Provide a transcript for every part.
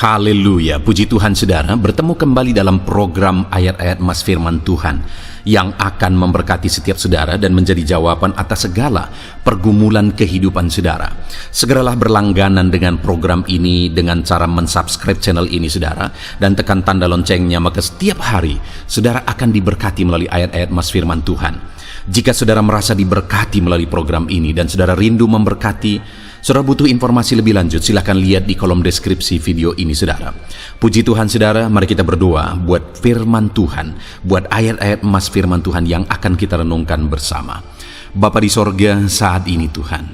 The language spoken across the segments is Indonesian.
Haleluya, puji Tuhan saudara, bertemu kembali dalam program ayat-ayat Mas Firman Tuhan yang akan memberkati setiap saudara dan menjadi jawaban atas segala pergumulan kehidupan saudara. Segeralah berlangganan dengan program ini dengan cara mensubscribe channel ini saudara, dan tekan tanda loncengnya, maka setiap hari saudara akan diberkati melalui ayat-ayat Mas Firman Tuhan. Jika saudara merasa diberkati melalui program ini dan saudara rindu memberkati, saudara butuh informasi lebih lanjut, silahkan lihat di kolom deskripsi video ini saudara. Puji Tuhan saudara, mari kita berdoa buat firman Tuhan, buat ayat-ayat Mas Firman Tuhan yang akan kita renungkan bersama. Bapa di sorga, saat ini Tuhan,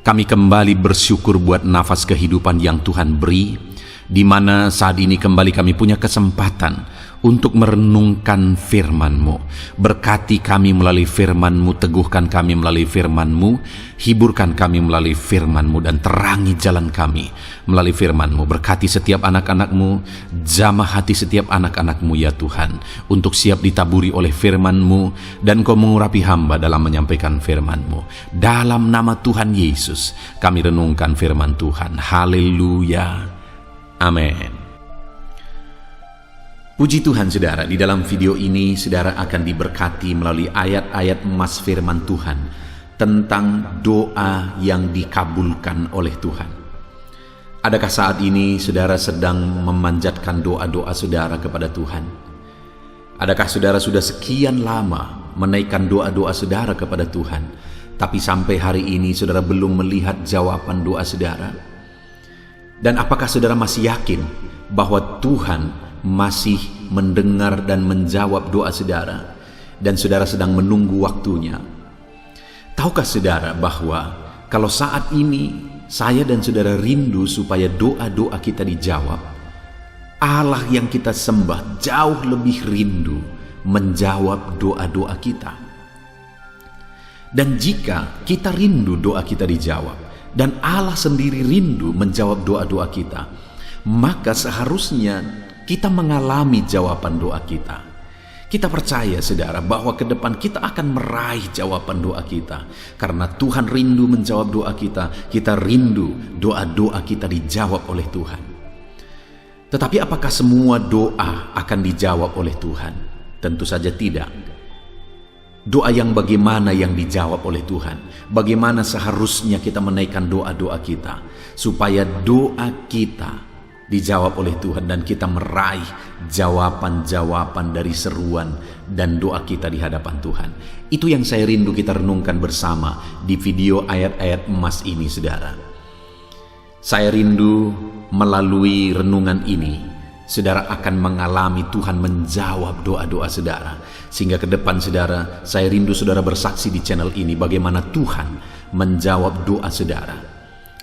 kami kembali bersyukur buat nafas kehidupan yang Tuhan beri, di mana saat ini kembali kami punya kesempatan untuk merenungkan firman-Mu. Berkati kami melalui firman-Mu, teguhkan kami melalui firman-Mu, hiburkan kami melalui firman-Mu, dan terangi jalan kami melalui firman-Mu. Berkati setiap anak-anak-Mu, jamah hati setiap anak-anak-Mu ya Tuhan, untuk siap ditaburi oleh firman-Mu, dan Kau mengurapi hamba dalam menyampaikan firman-Mu. Dalam nama Tuhan Yesus kami renungkan firman Tuhan. Haleluya, amin. Puji Tuhan saudara, di dalam video ini saudara akan diberkati melalui ayat-ayat Mas Firman Tuhan tentang doa yang dikabulkan oleh Tuhan. Adakah saat ini saudara sedang memanjatkan doa-doa saudara kepada Tuhan? Adakah saudara sudah sekian lama menaikkan doa-doa saudara kepada Tuhan, tapi sampai hari ini saudara belum melihat jawaban doa saudara? Dan apakah saudara masih yakin bahwa Tuhan masih mendengar dan menjawab doa saudara, dan saudara sedang menunggu waktunya? Tahukah saudara bahwa kalau saat ini saya dan saudara rindu supaya doa-doa kita dijawab, Allah yang kita sembah jauh lebih rindu menjawab doa-doa kita. Dan jika kita rindu doa kita dijawab, dan Allah sendiri rindu menjawab doa-doa kita, maka seharusnya kita mengalami jawaban doa kita. Kita percaya saudara bahwa ke depan kita akan meraih jawaban doa kita, karena Tuhan rindu menjawab doa kita. Kita rindu doa-doa kita dijawab oleh Tuhan. Tetapi apakah semua doa akan dijawab oleh Tuhan? Tentu saja tidak. Doa yang bagaimana yang dijawab oleh Tuhan? Bagaimana seharusnya kita menaikkan doa-doa kita supaya doa kita dijawab oleh Tuhan dan kita meraih jawaban-jawaban dari seruan dan doa kita di hadapan Tuhan? Itu yang saya rindu kita renungkan bersama di video ayat-ayat emas ini saudara. Saya rindu melalui renungan ini saudara akan mengalami Tuhan menjawab doa-doa saudara, sehingga ke depan saudara, saya rindu saudara bersaksi di channel ini bagaimana Tuhan menjawab doa saudara.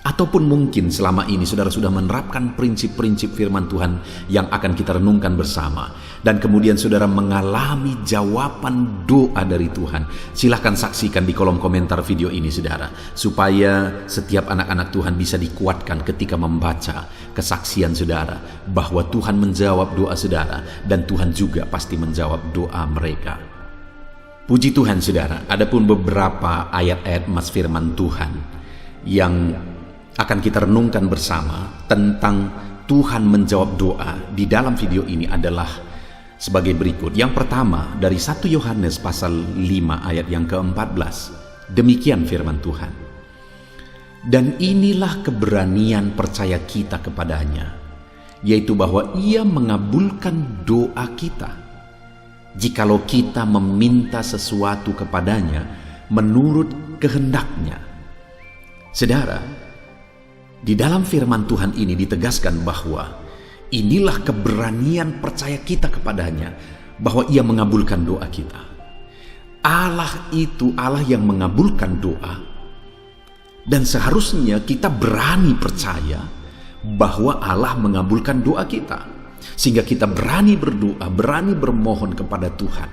Ataupun mungkin selama ini saudara sudah menerapkan prinsip-prinsip firman Tuhan yang akan kita renungkan bersama, dan kemudian saudara mengalami jawaban doa dari Tuhan. Silahkan saksikan di kolom komentar video ini saudara, supaya setiap anak-anak Tuhan bisa dikuatkan ketika membaca kesaksian saudara bahwa Tuhan menjawab doa saudara, dan Tuhan juga pasti menjawab doa mereka. Puji Tuhan saudara, adapun beberapa ayat-ayat Mas Firman Tuhan yang akan kita renungkan bersama tentang Tuhan menjawab doa di dalam video ini adalah sebagai berikut. Yang pertama dari 1 Yohanes pasal 5 ayat yang ke-14. Demikian firman Tuhan. Dan inilah keberanian percaya kita kepadanya, yaitu bahwa Ia mengabulkan doa kita, jikalau kita meminta sesuatu kepadanya menurut kehendaknya. Saudara, di dalam firman Tuhan ini ditegaskan bahwa inilah keberanian percaya kita kepadanya, bahwa Ia mengabulkan doa kita. Allah itu Allah yang mengabulkan doa, dan seharusnya kita berani percaya bahwa Allah mengabulkan doa kita, sehingga kita berani berdoa, berani bermohon kepada Tuhan,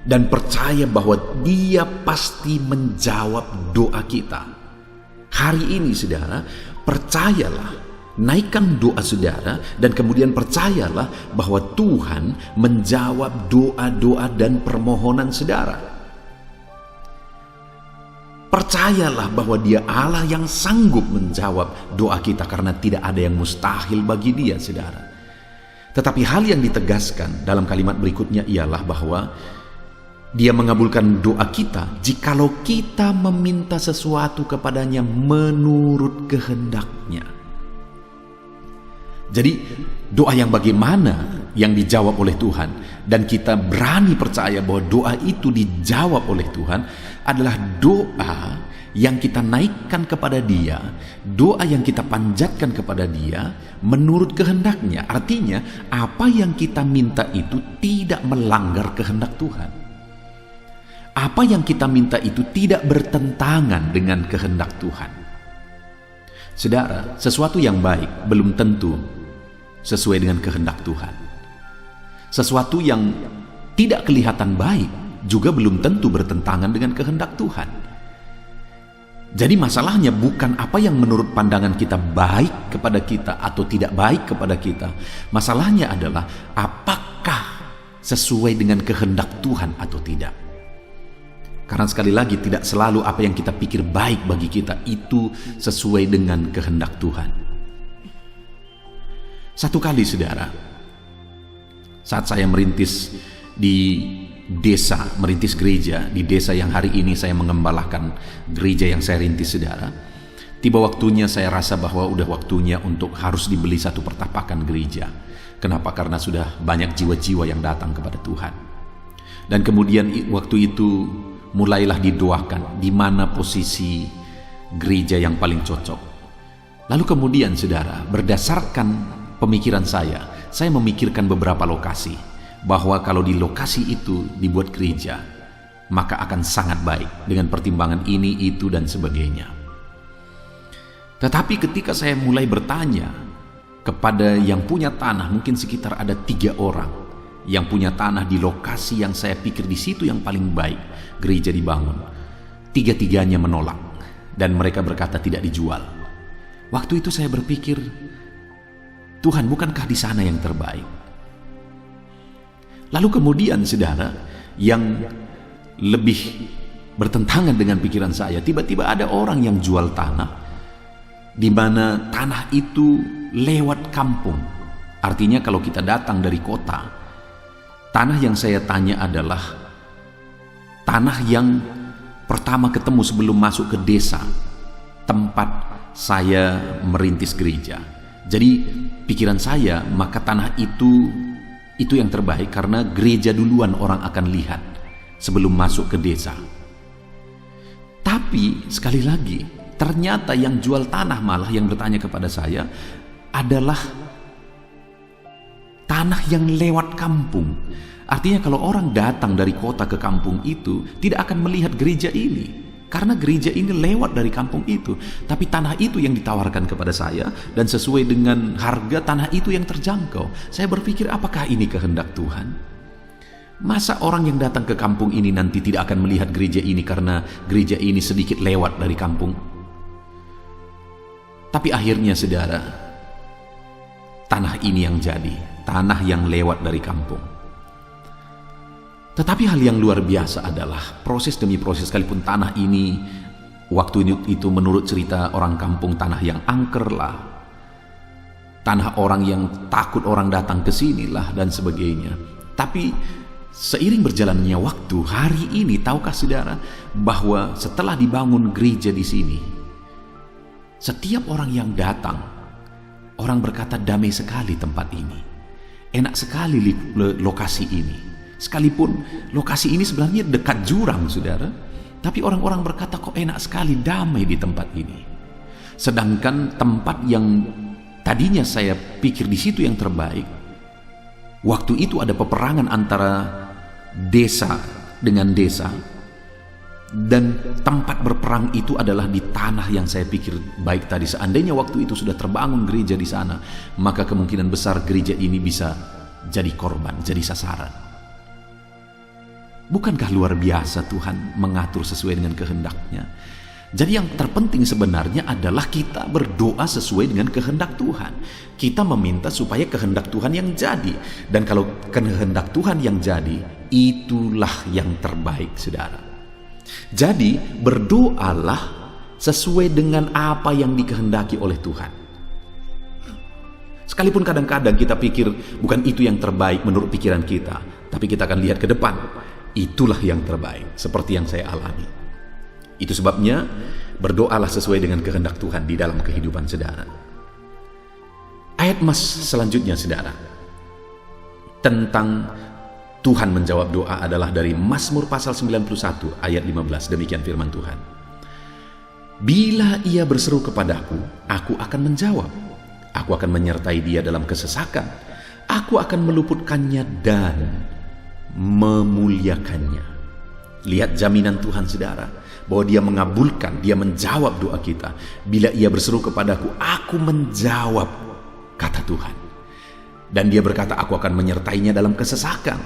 dan percaya bahwa Dia pasti menjawab doa kita. Hari ini saudara, percayalah, naikkan doa saudara, dan kemudian percayalah bahwa Tuhan menjawab doa-doa dan permohonan saudara. Percayalah bahwa Dia Allah yang sanggup menjawab doa kita, karena tidak ada yang mustahil bagi Dia, saudara. Tetapi hal yang ditegaskan dalam kalimat berikutnya ialah bahwa Dia mengabulkan doa kita jikalau kita meminta sesuatu kepadanya menurut kehendak-Nya. Jadi doa yang bagaimana yang dijawab oleh Tuhan, dan kita berani percaya bahwa doa itu dijawab oleh Tuhan, adalah doa yang kita naikkan kepada Dia, doa yang kita panjatkan kepada Dia menurut kehendak-Nya. Artinya apa yang kita minta itu tidak melanggar kehendak Tuhan. Apa yang kita minta itu tidak bertentangan dengan kehendak Tuhan. Saudara, sesuatu yang baik belum tentu sesuai dengan kehendak Tuhan. Sesuatu yang tidak kelihatan baik juga belum tentu bertentangan dengan kehendak Tuhan. Jadi masalahnya bukan apa yang menurut pandangan kita baik kepada kita atau tidak baik kepada kita. Masalahnya adalah apakah sesuai dengan kehendak Tuhan atau tidak. Karena sekali lagi, tidak selalu apa yang kita pikir baik bagi kita itu sesuai dengan kehendak Tuhan. Satu kali, saudara, saat saya merintis di desa, merintis gereja di desa yang hari ini saya mengembalakan gereja yang saya rintis, saudara, tiba waktunya saya rasa bahwa udah waktunya untuk harus dibeli satu pertapakan gereja. Kenapa? Karena sudah banyak jiwa-jiwa yang datang kepada Tuhan. Dan kemudian waktu itu mulailah didoakan di mana posisi gereja yang paling cocok. Lalu kemudian, saudara, berdasarkan pemikiran saya memikirkan beberapa lokasi, bahwa kalau di lokasi itu dibuat gereja, maka akan sangat baik dengan pertimbangan ini, itu, dan sebagainya. Tetapi ketika saya mulai bertanya kepada yang punya tanah, mungkin sekitar ada 3 orang yang punya tanah di lokasi yang saya pikir di situ yang paling baik gereja dibangun. 3-tiganya menolak dan mereka berkata tidak dijual. Waktu itu saya berpikir, Tuhan, bukankah di sana yang terbaik? Lalu kemudian, saudara, yang lebih bertentangan dengan pikiran saya, tiba-tiba ada orang yang jual tanah, di mana tanah itu lewat kampung. Artinya kalau kita datang dari kota, tanah yang saya tanya adalah tanah yang pertama ketemu sebelum masuk ke desa tempat saya merintis gereja. Jadi pikiran saya, maka tanah itu yang terbaik karena gereja duluan orang akan lihat sebelum masuk ke desa. Tapi sekali lagi, ternyata yang jual tanah malah yang bertanya kepada saya adalah tanah yang lewat kampung. Artinya kalau orang datang dari kota ke kampung itu tidak akan melihat gereja ini, karena gereja ini lewat dari kampung itu. Tapi tanah itu yang ditawarkan kepada saya, dan sesuai dengan harga tanah itu yang terjangkau. Saya berpikir, apakah ini kehendak Tuhan? Masa orang yang datang ke kampung ini nanti tidak akan melihat gereja ini karena gereja ini sedikit lewat dari kampung? Tapi akhirnya, saudara, tanah ini yang jadi, tanah yang lewat dari kampung. Tetapi hal yang luar biasa adalah proses demi proses, sekalipun tanah ini waktu itu menurut cerita orang kampung tanah yang angker lah, tanah orang yang takut orang datang ke sini lah dan sebagainya. Tapi seiring berjalannya waktu, hari ini tahukah saudara bahwa setelah dibangun gereja di sini, setiap orang yang datang, orang berkata damai sekali tempat ini, enak sekali lokasi ini. Sekalipun lokasi ini sebenarnya dekat jurang, saudara, tapi orang-orang berkata kok enak sekali, damai di tempat ini. Sedangkan tempat yang tadinya saya pikir di situ yang terbaik, waktu itu ada peperangan antara desa dengan desa, dan tempat berperang itu adalah di tanah yang saya pikir baik tadi. Seandainya waktu itu sudah terbangun gereja di sana, maka kemungkinan besar gereja ini bisa jadi korban, jadi sasaran. Bukankah luar biasa Tuhan mengatur sesuai dengan kehendak-Nya? Jadi yang terpenting sebenarnya adalah kita berdoa sesuai dengan kehendak Tuhan. Kita meminta supaya kehendak Tuhan yang jadi. Dan kalau kehendak Tuhan yang jadi, itulah yang terbaik, saudara. Jadi berdoalah sesuai dengan apa yang dikehendaki oleh Tuhan. Sekalipun kadang-kadang kita pikir bukan itu yang terbaik menurut pikiran kita, tapi kita akan lihat ke depan, itulah yang terbaik, seperti yang saya alami. Itu sebabnya berdoalah sesuai dengan kehendak Tuhan di dalam kehidupan saudara. Ayat emas selanjutnya saudara, tentang Tuhan menjawab doa adalah dari Mazmur pasal 91 ayat 15. Demikian firman Tuhan. Bila ia berseru kepadaku, aku akan menjawab. Aku akan menyertai dia dalam kesesakan. Aku akan meluputkannya dan memuliakannya. Lihat jaminan Tuhan saudara, bahwa dia mengabulkan, dia menjawab doa kita. Bila ia berseru kepadaku, aku menjawab, kata Tuhan. Dan dia berkata, aku akan menyertainya dalam kesesakan.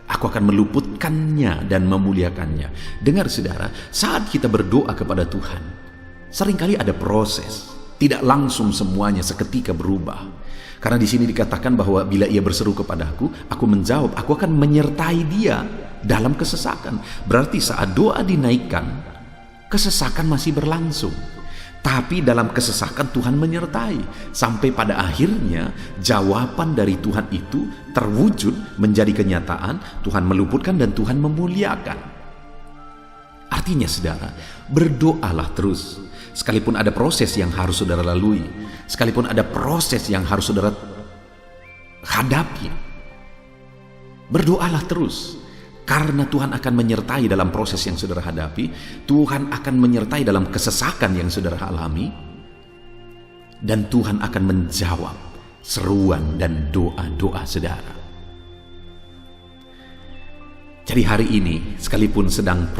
Aku akan meluputkannya dan memuliakannya. Dengar saudara, saat kita berdoa kepada Tuhan, seringkali ada proses. Tidak langsung semuanya seketika berubah. Karena di sini dikatakan bahwa bila ia berseru kepadaku, aku menjawab, aku akan menyertai dia dalam kesesakan. Berarti saat doa dinaikkan, kesesakan masih berlangsung. Tapi dalam kesesakan Tuhan menyertai. Sampai pada akhirnya jawaban dari Tuhan itu terwujud menjadi kenyataan. Tuhan meluputkan dan Tuhan memuliakan. Artinya saudara, berdoalah terus. Sekalipun ada proses yang harus saudara lalui, sekalipun ada proses yang harus saudara hadapi, berdoalah terus. Karena Tuhan akan menyertai dalam proses yang saudara hadapi, Tuhan akan menyertai dalam kesesakan yang saudara alami, dan Tuhan akan menjawab seruan dan doa-doa saudara. Jadi hari ini, sekalipun sedang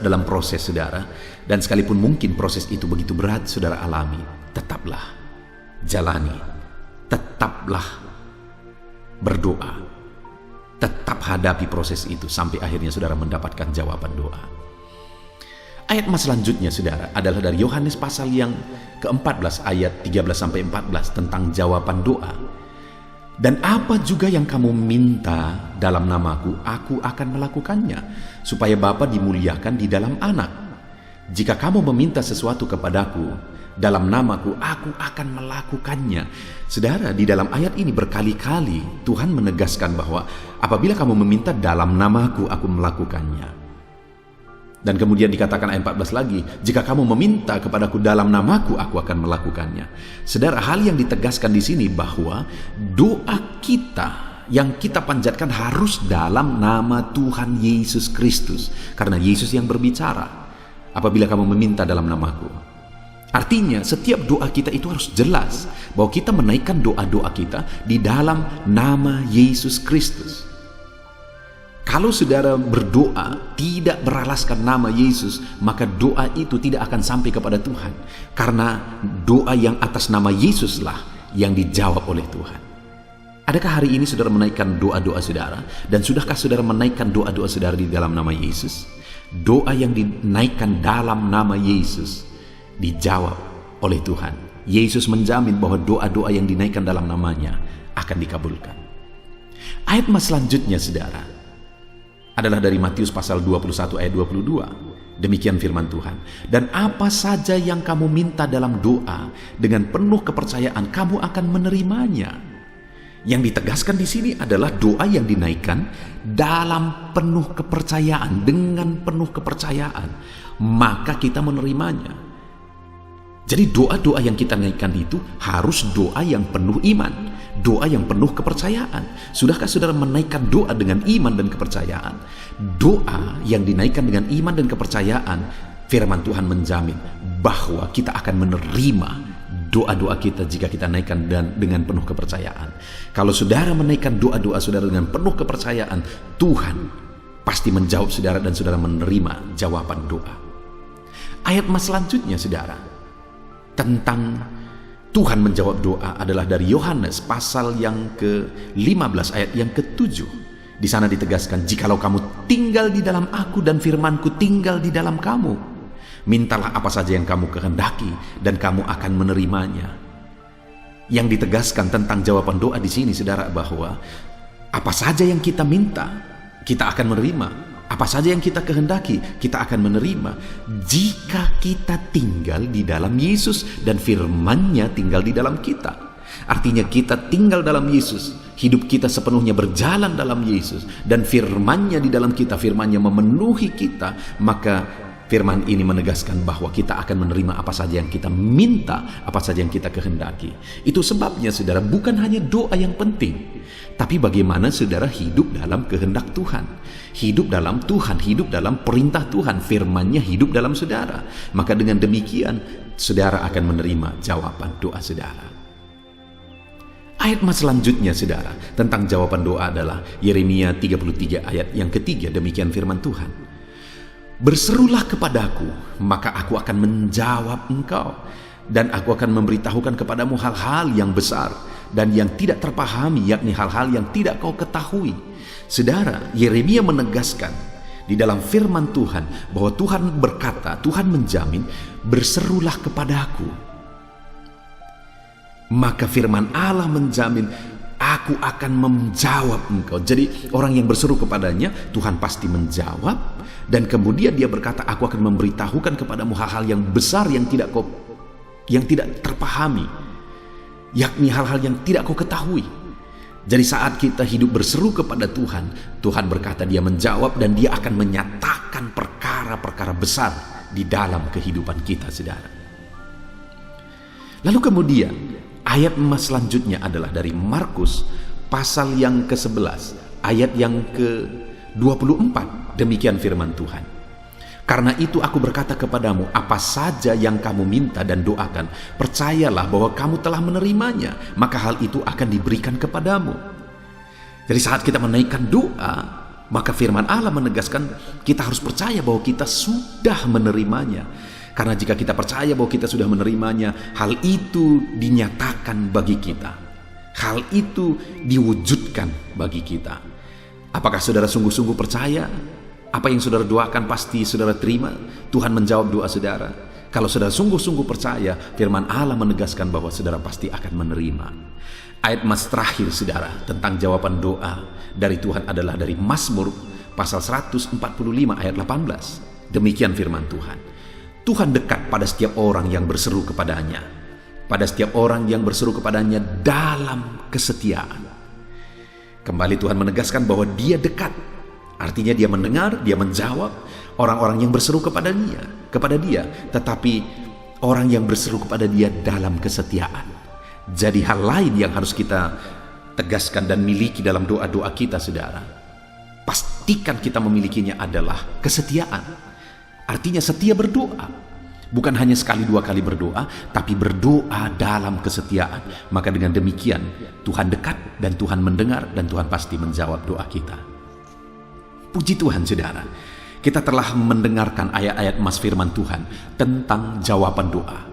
dalam proses saudara, dan sekalipun mungkin proses itu begitu berat saudara alami, tetaplah jalani, tetaplah berdoa, tetap hadapi proses itu sampai akhirnya saudara mendapatkan jawaban doa. Ayat mas selanjutnya saudara adalah dari Yohanes pasal yang ke-14 ayat 13-14 tentang jawaban doa. Dan apa juga yang kamu minta dalam namaku, aku akan melakukannya, supaya Bapa dimuliakan di dalam Anak. Jika kamu meminta sesuatu kepadaku dalam namaku, aku akan melakukannya. Saudara, di dalam ayat ini berkali-kali Tuhan menegaskan bahwa apabila kamu meminta dalam namaku, aku melakukannya. Dan kemudian dikatakan ayat 14 lagi, jika kamu meminta kepadaku dalam namaku, aku akan melakukannya. Saudara, hal yang ditegaskan di sini bahwa doa kita yang kita panjatkan harus dalam nama Tuhan Yesus Kristus. Karena Yesus yang berbicara, apabila kamu meminta dalam namaku. Artinya setiap doa kita itu harus jelas bahwa kita menaikkan doa-doa kita di dalam nama Yesus Kristus. Kalau saudara berdoa tidak beralaskan nama Yesus, maka doa itu tidak akan sampai kepada Tuhan. Karena doa yang atas nama Yesuslah yang dijawab oleh Tuhan. Adakah hari ini saudara menaikkan doa-doa saudara? Dan sudahkah saudara menaikkan doa-doa saudara di dalam nama Yesus? Doa yang dinaikkan dalam nama Yesus dijawab oleh Tuhan. Yesus menjamin bahwa doa-doa yang dinaikkan dalam namanya akan dikabulkan. Ayat mas selanjutnya saudara adalah dari Matius pasal 21 ayat 22. Demikian firman Tuhan. Dan apa saja yang kamu minta dalam doa dengan penuh kepercayaan, kamu akan menerimanya. Yang ditegaskan di sini adalah doa yang dinaikkan dalam penuh kepercayaan, dengan penuh kepercayaan, maka kita menerimanya. Jadi doa-doa yang kita naikkan itu harus doa yang penuh iman, doa yang penuh kepercayaan. Sudahkah saudara menaikkan doa dengan iman dan kepercayaan? Doa yang dinaikkan dengan iman dan kepercayaan, firman Tuhan menjamin bahwa kita akan menerima doa-doa kita jika kita naikkan dengan penuh kepercayaan. Kalau saudara menaikkan doa-doa saudara dengan penuh kepercayaan, Tuhan pasti menjawab saudara dan saudara menerima jawaban doa. Ayat mas selanjutnya saudara tentang Tuhan menjawab doa adalah dari Yohanes pasal yang ke-15 ayat yang ke-7. Di sana ditegaskan, jikalau kamu tinggal di dalam aku dan firmanku tinggal di dalam kamu, mintalah apa saja yang kamu kehendaki dan kamu akan menerimanya. Yang ditegaskan tentang jawaban doa di sini saudara bahwa apa saja yang kita minta kita akan menerima. Apa saja yang kita kehendaki, kita akan menerima jika kita tinggal di dalam Yesus dan firman-Nya tinggal di dalam kita. Artinya kita tinggal dalam Yesus, hidup kita sepenuhnya berjalan dalam Yesus, dan firman-Nya di dalam kita, firman-Nya memenuhi kita, maka firman ini menegaskan bahwa kita akan menerima apa saja yang kita minta, apa saja yang kita kehendaki. Itu sebabnya saudara, bukan hanya doa yang penting, tapi bagaimana saudara hidup dalam kehendak Tuhan, hidup dalam Tuhan, hidup dalam perintah Tuhan, firman-Nya hidup dalam saudara. Maka dengan demikian saudara akan menerima jawaban doa saudara. Ayat selanjutnya saudara tentang jawaban doa adalah Yeremia 33 ayat yang ketiga. Demikian firman Tuhan. Berserulah kepadaku, maka aku akan menjawab engkau, dan aku akan memberitahukan kepadamu hal-hal yang besar dan yang tidak terpahami, yakni hal-hal yang tidak kau ketahui. Saudara, Yeremia menegaskan di dalam firman Tuhan bahwa Tuhan berkata, Tuhan menjamin, berserulah kepadaku. Maka firman Allah menjamin, aku akan menjawab engkau. Jadi orang yang berseru kepadanya, Tuhan pasti menjawab. Dan kemudian dia berkata, aku akan memberitahukan kepadamu hal-hal yang besar yang tidak terpahami, yakni hal-hal yang tidak kau ketahui. Jadi saat kita hidup berseru kepada Tuhan, Tuhan berkata dia menjawab dan dia akan menyatakan perkara-perkara besar di dalam kehidupan kita, saudara. Lalu kemudian ayat selanjutnya adalah dari Markus pasal yang ke-11 ayat yang ke-24. Demikian firman Tuhan. Karena itu aku berkata kepadamu, apa saja yang kamu minta dan doakan, percayalah bahwa kamu telah menerimanya, maka hal itu akan diberikan kepadamu. Jadi saat kita menaikkan doa, maka firman Allah menegaskan kita harus percaya bahwa kita sudah menerimanya. Karena jika kita percaya bahwa kita sudah menerimanya, hal itu dinyatakan bagi kita. Hal itu diwujudkan bagi kita. Apakah saudara sungguh-sungguh percaya? Apa yang saudara doakan pasti saudara terima? Tuhan menjawab doa saudara. Kalau saudara sungguh-sungguh percaya, firman Allah menegaskan bahwa saudara pasti akan menerima. Ayat terakhir saudara tentang jawaban doa dari Tuhan adalah dari Mazmur pasal 145 ayat 18. Demikian firman Tuhan. Tuhan dekat pada setiap orang yang berseru kepadanya, pada setiap orang yang berseru kepadanya dalam kesetiaan. Kembali Tuhan menegaskan bahwa dia dekat. Artinya dia mendengar, dia menjawab orang-orang yang berseru kepada dia, tetapi orang yang berseru kepada dia dalam kesetiaan. Jadi hal lain yang harus kita tegaskan dan miliki dalam doa-doa kita, saudara. Pastikan kita memilikinya adalah kesetiaan. Artinya setia berdoa. Bukan hanya sekali dua kali berdoa, tapi berdoa dalam kesetiaan. Maka dengan demikian Tuhan dekat dan Tuhan mendengar dan Tuhan pasti menjawab doa kita. Puji Tuhan saudara, kita telah mendengarkan ayat-ayat firman Tuhan tentang jawaban doa.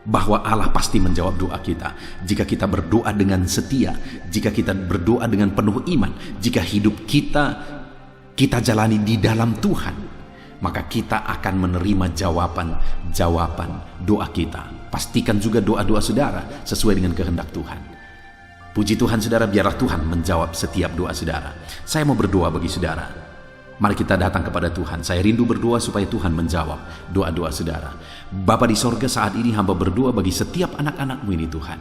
Bahwa Allah pasti menjawab doa kita jika kita berdoa dengan setia, jika kita berdoa dengan penuh iman, jika hidup kita jalani di dalam Tuhan, maka kita akan menerima jawaban doa kita. Pastikan juga doa-doa saudara sesuai dengan kehendak Tuhan. Puji Tuhan saudara, biarlah Tuhan menjawab setiap doa saudara. Saya mau berdoa bagi saudara. Mari kita datang kepada Tuhan. Saya rindu berdoa supaya Tuhan menjawab doa-doa saudara. Bapa di sorga, saat ini hamba berdoa bagi setiap anak-anak-Mu ini Tuhan.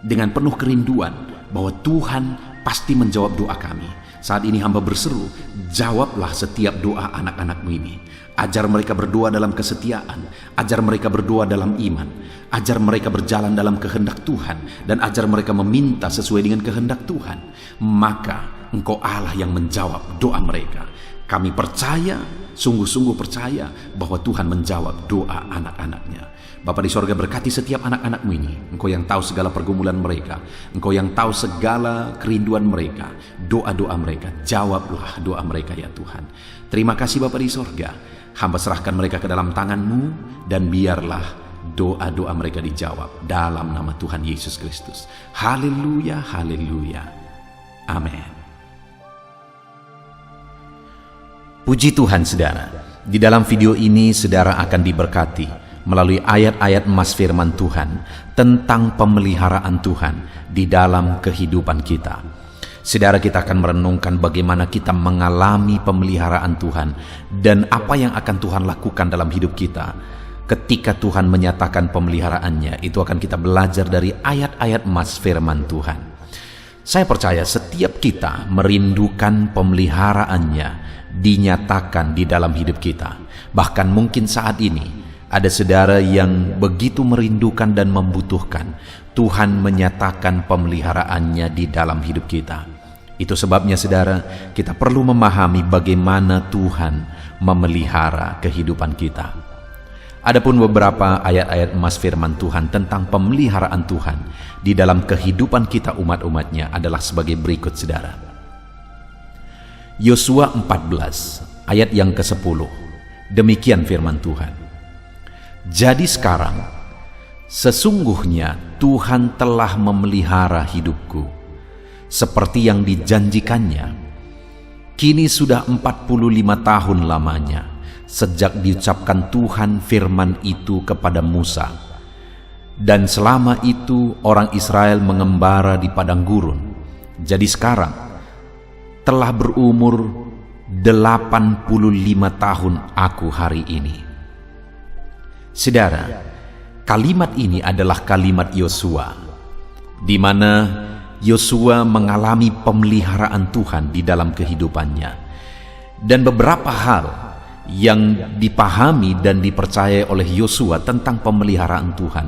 Dengan penuh kerinduan bahwa Tuhan pasti menjawab doa kami. Saat ini hamba berseru, jawablah setiap doa anak-anak-Mu ini. Ajar mereka berdoa dalam kesetiaan, ajar mereka berdoa dalam iman, ajar mereka berjalan dalam kehendak Tuhan, dan ajar mereka meminta sesuai dengan kehendak Tuhan. Maka Engkau Allah yang menjawab doa mereka. Kami percaya, sungguh-sungguh percaya bahwa Tuhan menjawab doa anak-anak-Nya. Bapa di sorga, berkati setiap anak-anak-Mu ini. Engkau yang tahu segala pergumulan mereka, Engkau yang tahu segala kerinduan mereka, doa-doa mereka. Jawablah doa mereka ya Tuhan. Terima kasih Bapa di sorga. Hamba serahkan mereka ke dalam tangan-Mu, dan biarlah doa-doa mereka dijawab dalam nama Tuhan Yesus Kristus. Haleluya, haleluya. Amin. Puji Tuhan saudara, di dalam video ini saudara akan diberkati melalui ayat-ayat firman Tuhan tentang pemeliharaan Tuhan di dalam kehidupan kita. Saudara, kita akan merenungkan bagaimana kita mengalami pemeliharaan Tuhan dan apa yang akan Tuhan lakukan dalam hidup kita ketika Tuhan menyatakan pemeliharaannya. Itu akan kita belajar dari ayat-ayat emas firman Tuhan. Saya percaya setiap kita merindukan pemeliharaannya dinyatakan di dalam hidup kita. Bahkan mungkin saat ini ada saudara yang begitu merindukan dan membutuhkan Tuhan menyatakan pemeliharaannya di dalam hidup kita. Itu sebabnya saudara, kita perlu memahami bagaimana Tuhan memelihara kehidupan kita. Adapun beberapa ayat-ayat emas firman Tuhan tentang pemeliharaan Tuhan di dalam kehidupan kita umat-umatnya adalah sebagai berikut saudara. Yosua 14 ayat yang ke-10. Demikian firman Tuhan. Jadi sekarang, sesungguhnya Tuhan telah memelihara hidupku, seperti yang dijanjikannya. Kini sudah 45 tahun lamanya, sejak diucapkan Tuhan firman itu kepada Musa. Dan selama itu orang Israel mengembara di padang gurun. Jadi sekarang, telah berumur 85 tahun aku hari ini. Saudara, kalimat ini adalah kalimat Yosua, di mana Yosua mengalami pemeliharaan Tuhan di dalam kehidupannya. Dan beberapa hal yang dipahami dan dipercaya oleh Yosua tentang pemeliharaan Tuhan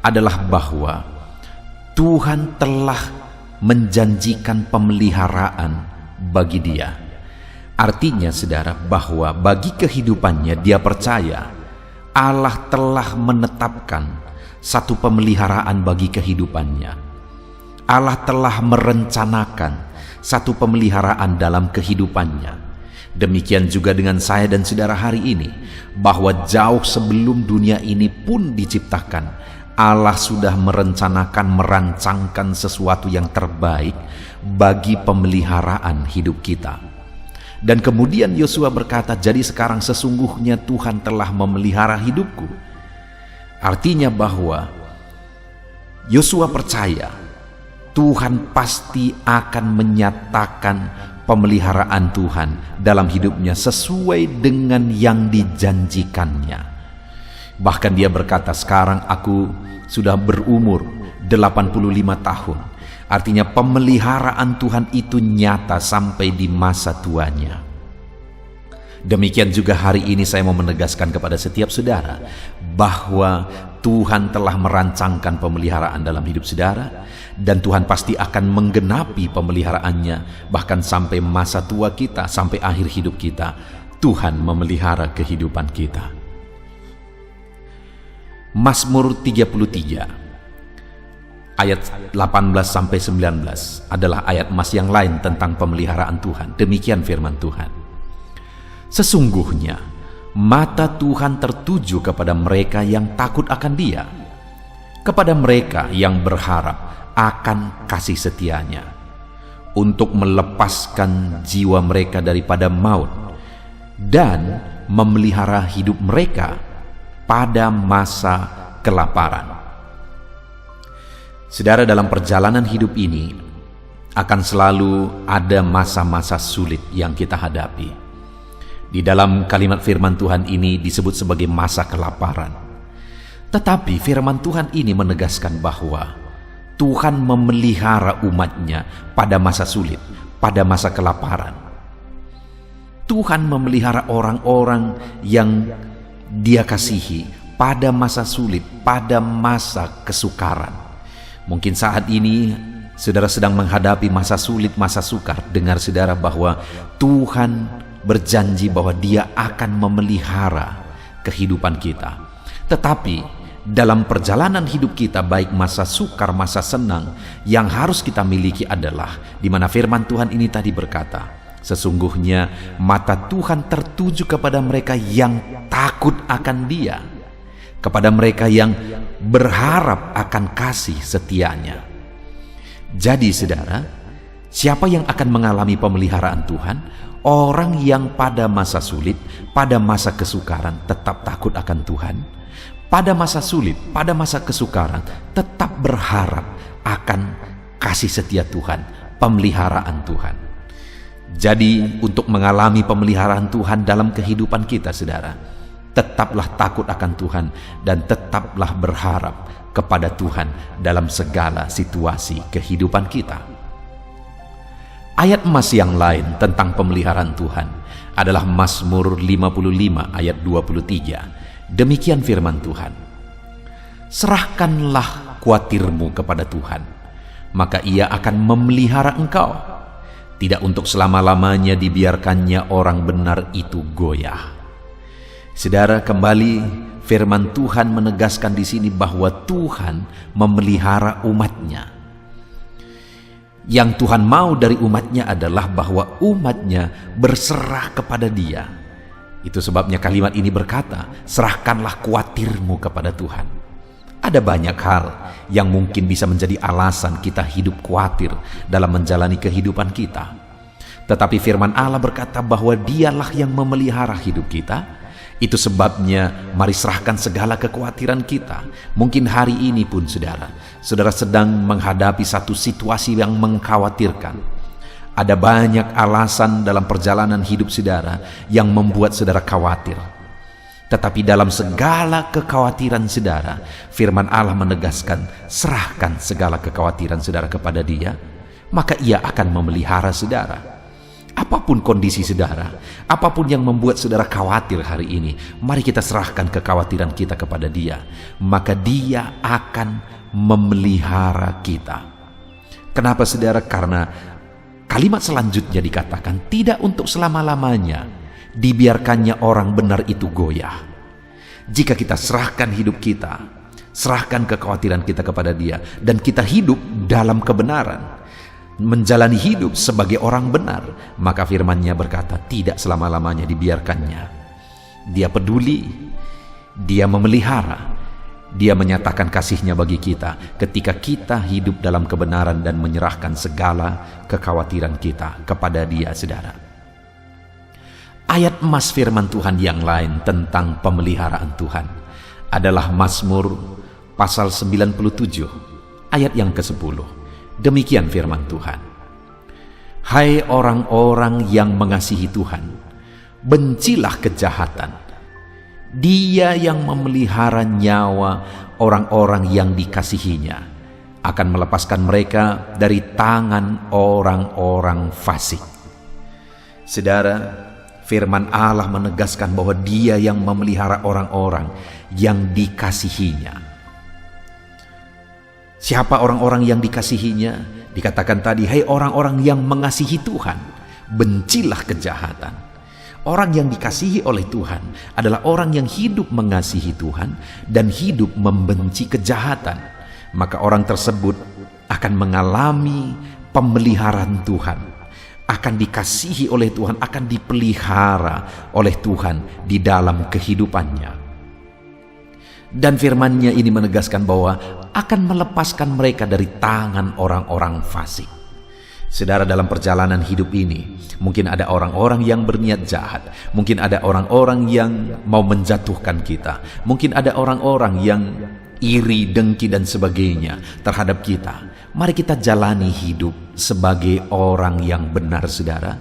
adalah bahwa Tuhan telah menjanjikan pemeliharaan bagi dia. Artinya saudara, bahwa bagi kehidupannya dia percaya Allah telah menetapkan satu pemeliharaan bagi kehidupannya. Allah telah merencanakan satu pemeliharaan dalam kehidupannya. Demikian juga dengan saya dan saudara hari ini, bahwa jauh sebelum dunia ini pun diciptakan, Allah sudah merancangkan sesuatu yang terbaik bagi pemeliharaan hidup kita. Dan kemudian Yosua berkata, jadi sekarang sesungguhnya Tuhan telah memelihara hidupku. Artinya bahwa Yosua percaya Tuhan pasti akan menyatakan pemeliharaan Tuhan dalam hidupnya sesuai dengan yang dijanjikannya. Bahkan dia berkata, sekarang aku sudah berumur 85 tahun. Artinya pemeliharaan Tuhan itu nyata sampai di masa tuanya. Demikian juga hari ini saya mau menegaskan kepada setiap saudara bahwa Tuhan telah merancangkan pemeliharaan dalam hidup saudara, dan Tuhan pasti akan menggenapi pemeliharaannya bahkan sampai masa tua kita, sampai akhir hidup kita. Tuhan memelihara kehidupan kita. Mazmur 33 ayat 18-19 adalah ayat emas yang lain tentang pemeliharaan Tuhan. Demikian firman Tuhan. Sesungguhnya mata Tuhan tertuju kepada mereka yang takut akan Dia, kepada mereka yang berharap akan kasih setianya, untuk melepaskan jiwa mereka daripada maut dan memelihara hidup mereka pada masa kelaparan. Saudara, dalam perjalanan hidup ini akan selalu ada masa-masa sulit yang kita hadapi. Di dalam kalimat firman Tuhan ini disebut sebagai masa kelaparan. Tetapi firman Tuhan ini menegaskan bahwa Tuhan memelihara umatnya pada masa sulit, pada masa kelaparan. Tuhan memelihara orang-orang yang Dia kasihi pada masa sulit, pada masa kesukaran. Mungkin saat ini saudara sedang menghadapi masa sulit, masa sukar. Dengar saudara bahwa Tuhan berjanji bahwa Dia akan memelihara kehidupan kita. Tetapi dalam perjalanan hidup kita, baik masa sukar, masa senang, yang harus kita miliki adalah di mana firman Tuhan ini tadi berkata, sesungguhnya mata Tuhan tertuju kepada mereka yang takut akan Dia, kepada mereka yang berharap akan kasih setianya. Jadi saudara, siapa yang akan mengalami pemeliharaan Tuhan? Orang yang pada masa sulit, pada masa kesukaran tetap takut akan Tuhan. Pada masa sulit, pada masa kesukaran tetap berharap akan kasih setia Tuhan, pemeliharaan Tuhan. Jadi untuk mengalami pemeliharaan Tuhan dalam kehidupan kita, saudara, tetaplah takut akan Tuhan dan tetaplah berharap kepada Tuhan dalam segala situasi kehidupan kita. Ayat emas yang lain tentang pemeliharaan Tuhan adalah Mazmur 55 ayat 23. Demikian firman Tuhan, serahkanlah khawatirmu kepada Tuhan, maka Ia akan memelihara engkau. Tidak untuk selama-lamanya dibiarkannya orang benar itu goyah. Saudara, kembali firman Tuhan menegaskan di sini bahwa Tuhan memelihara umatnya. Yang Tuhan mau dari umatnya adalah bahwa umatnya berserah kepada Dia. Itu sebabnya kalimat ini berkata, serahkanlah khawatirmu kepada Tuhan. Ada banyak hal yang mungkin bisa menjadi alasan kita hidup khawatir dalam menjalani kehidupan kita. Tetapi firman Allah berkata bahwa Dialah yang memelihara hidup kita. Itu sebabnya mari serahkan segala kekhawatiran kita. Mungkin hari ini pun saudara sedang menghadapi satu situasi yang mengkhawatirkan. Ada banyak alasan dalam perjalanan hidup saudara yang membuat saudara khawatir. Tetapi dalam segala kekhawatiran saudara, firman Allah menegaskan, serahkan segala kekhawatiran saudara kepada Dia, maka Ia akan memelihara saudara. Apapun kondisi saudara, apapun yang membuat saudara khawatir hari ini, mari kita serahkan kekhawatiran kita kepada Dia, maka Dia akan memelihara kita. Kenapa saudara? Karena kalimat selanjutnya dikatakan, tidak untuk selama-lamanya dibiarkannya orang benar itu goyah. Jika kita serahkan hidup kita, serahkan kekhawatiran kita kepada Dia, dan kita hidup dalam kebenaran, menjalani hidup sebagai orang benar, maka firman-Nya berkata tidak selama-lamanya dibiarkannya. Dia peduli, Dia memelihara, Dia menyatakan kasih-Nya bagi kita ketika kita hidup dalam kebenaran dan menyerahkan segala kekhawatiran kita kepada Dia, saudara. Ayat emas firman Tuhan yang lain tentang pemeliharaan Tuhan adalah Mazmur pasal 97 ayat yang ke-10. Demikian firman Tuhan, hai orang-orang yang mengasihi Tuhan, bencilah kejahatan. Dia yang memelihara nyawa orang-orang yang dikasihinya akan melepaskan mereka dari tangan orang-orang fasik. Saudara, firman Allah menegaskan bahwa Dia yang memelihara orang-orang yang dikasihinya. Siapa orang-orang yang dikasihinya? Dikatakan tadi, hai orang-orang yang mengasihi Tuhan, bencilah kejahatan. Orang yang dikasihi oleh Tuhan adalah orang yang hidup mengasihi Tuhan dan hidup membenci kejahatan. Maka orang tersebut akan mengalami pemeliharaan Tuhan, akan dikasihi oleh Tuhan, akan dipelihara oleh Tuhan di dalam kehidupannya. Dan firman-Nya ini menegaskan bahwa akan melepaskan mereka dari tangan orang-orang fasik. Saudara, dalam perjalanan hidup ini mungkin ada orang-orang yang berniat jahat, mungkin ada orang-orang yang mau menjatuhkan kita, mungkin ada orang-orang yang iri, dengki dan sebagainya terhadap kita. Mari kita jalani hidup sebagai orang yang benar, saudara,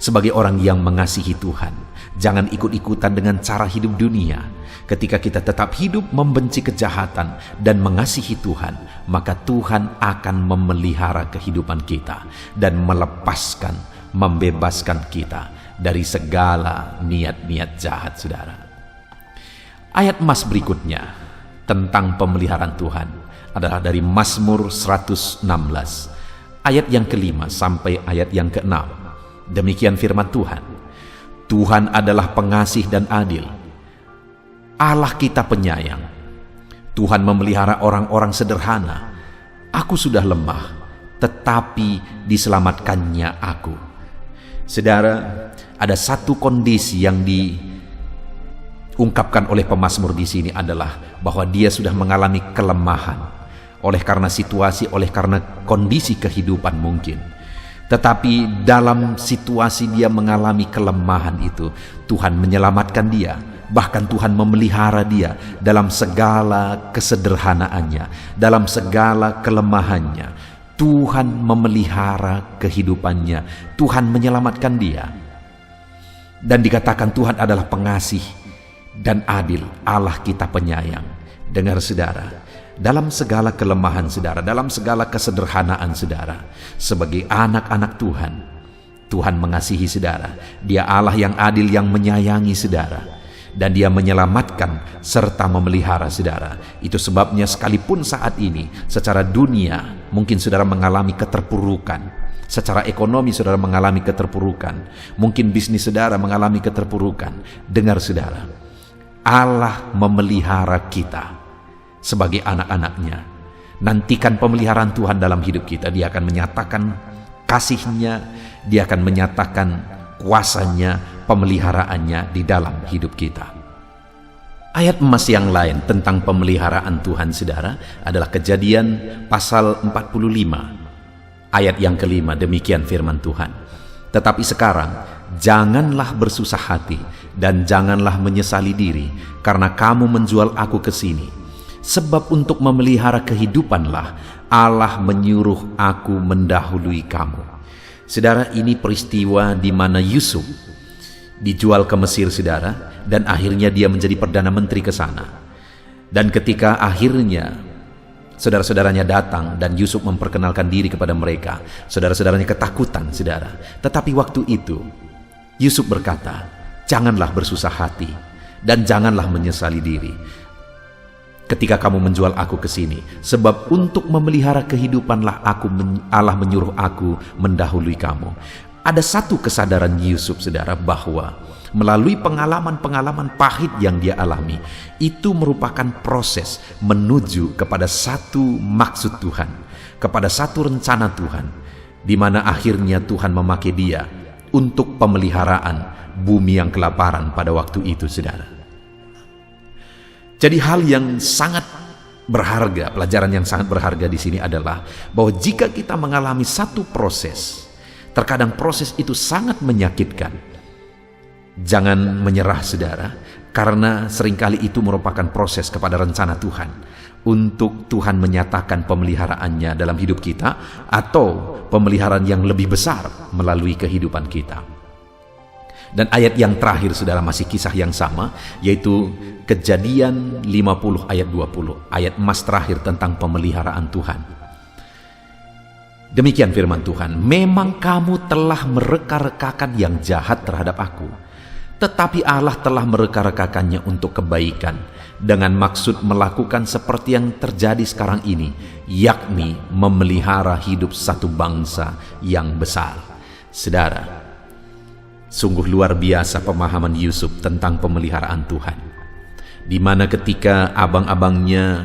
sebagai orang yang mengasihi Tuhan. Jangan ikut-ikutan dengan cara hidup dunia. Ketika kita tetap hidup membenci kejahatan dan mengasihi Tuhan, maka Tuhan akan memelihara kehidupan kita dan melepaskan, membebaskan kita dari segala niat-niat jahat, saudara. Ayat emas berikutnya tentang pemeliharaan Tuhan adalah dari Mazmur 116 ayat yang ke-5 sampai ayat yang ke-6. Demikian firman Tuhan, Tuhan adalah pengasih dan adil, Allah kita penyayang. Tuhan memelihara orang-orang sederhana. Aku sudah lemah, tetapi diselamatkannya aku. Saudara, ada satu kondisi yang diungkapkan oleh pemazmur di sini adalah bahwa dia sudah mengalami kelemahan oleh karena situasi, oleh karena kondisi kehidupan mungkin. Tetapi dalam situasi dia mengalami kelemahan itu, Tuhan menyelamatkan dia. Bahkan Tuhan memelihara dia dalam segala kesederhanaannya, dalam segala kelemahannya. Tuhan memelihara kehidupannya, Tuhan menyelamatkan dia. Dan dikatakan Tuhan adalah pengasih dan adil, Allah kita penyayang. Dengar saudara, dalam segala kelemahan saudara, dalam segala kesederhanaan saudara, sebagai anak-anak Tuhan, Tuhan mengasihi saudara. Dia Allah yang adil, yang menyayangi saudara, dan dia menyelamatkan serta memelihara saudara. Itu sebabnya sekalipun saat ini secara dunia mungkin saudara mengalami keterpurukan, secara ekonomi saudara mengalami keterpurukan, mungkin bisnis saudara mengalami keterpurukan, dengar saudara, Allah memelihara kita sebagai anak-anaknya. Nantikan pemeliharaan Tuhan dalam hidup kita. Dia akan menyatakan kasih-Nya, dia akan menyatakan kuasanya, pemeliharaannya di dalam hidup kita. Ayat emas yang lain tentang pemeliharaan Tuhan saudara adalah Kejadian pasal 45 ayat yang kelima. Demikian firman Tuhan, tetapi sekarang janganlah bersusah hati dan janganlah menyesali diri karena kamu menjual aku ke sini, sebab untuk memelihara kehidupanlah Allah menyuruh aku mendahului kamu. Saudara, ini peristiwa di mana Yusuf dijual ke Mesir saudara, dan akhirnya dia menjadi Perdana Menteri ke sana. Dan ketika akhirnya saudara-saudaranya datang dan Yusuf memperkenalkan diri kepada mereka, saudara-saudaranya ketakutan saudara. Tetapi waktu itu Yusuf berkata, janganlah bersusah hati dan janganlah menyesali diri ketika kamu menjual aku ke sini, sebab untuk memelihara kehidupanlah Allah menyuruh aku mendahului kamu. Ada satu kesadaran Yusuf saudara, bahwa melalui pengalaman-pengalaman pahit yang dia alami, itu merupakan proses menuju kepada satu maksud Tuhan, kepada satu rencana Tuhan, di mana akhirnya Tuhan memakai dia untuk pemeliharaan bumi yang kelaparan pada waktu itu saudara. Jadi hal yang sangat berharga, pelajaran yang sangat berharga di sini adalah bahwa jika kita mengalami satu proses, terkadang proses itu sangat menyakitkan. Jangan menyerah saudara, karena seringkali itu merupakan proses kepada rencana Tuhan, untuk Tuhan menyatakan pemeliharaannya dalam hidup kita, atau pemeliharaan yang lebih besar melalui kehidupan kita. Dan ayat yang terakhir saudara masih kisah yang sama, yaitu Kejadian 50 ayat 20, ayat emas terakhir tentang pemeliharaan Tuhan. Demikian firman Tuhan, memang kamu telah mereka-rekakan yang jahat terhadap aku, tetapi Allah telah mereka-rekakannya untuk kebaikan, dengan maksud melakukan seperti yang terjadi sekarang ini, yakni memelihara hidup satu bangsa yang besar. Saudara, sungguh luar biasa pemahaman Yusuf tentang pemeliharaan Tuhan, di mana ketika abang-abangnya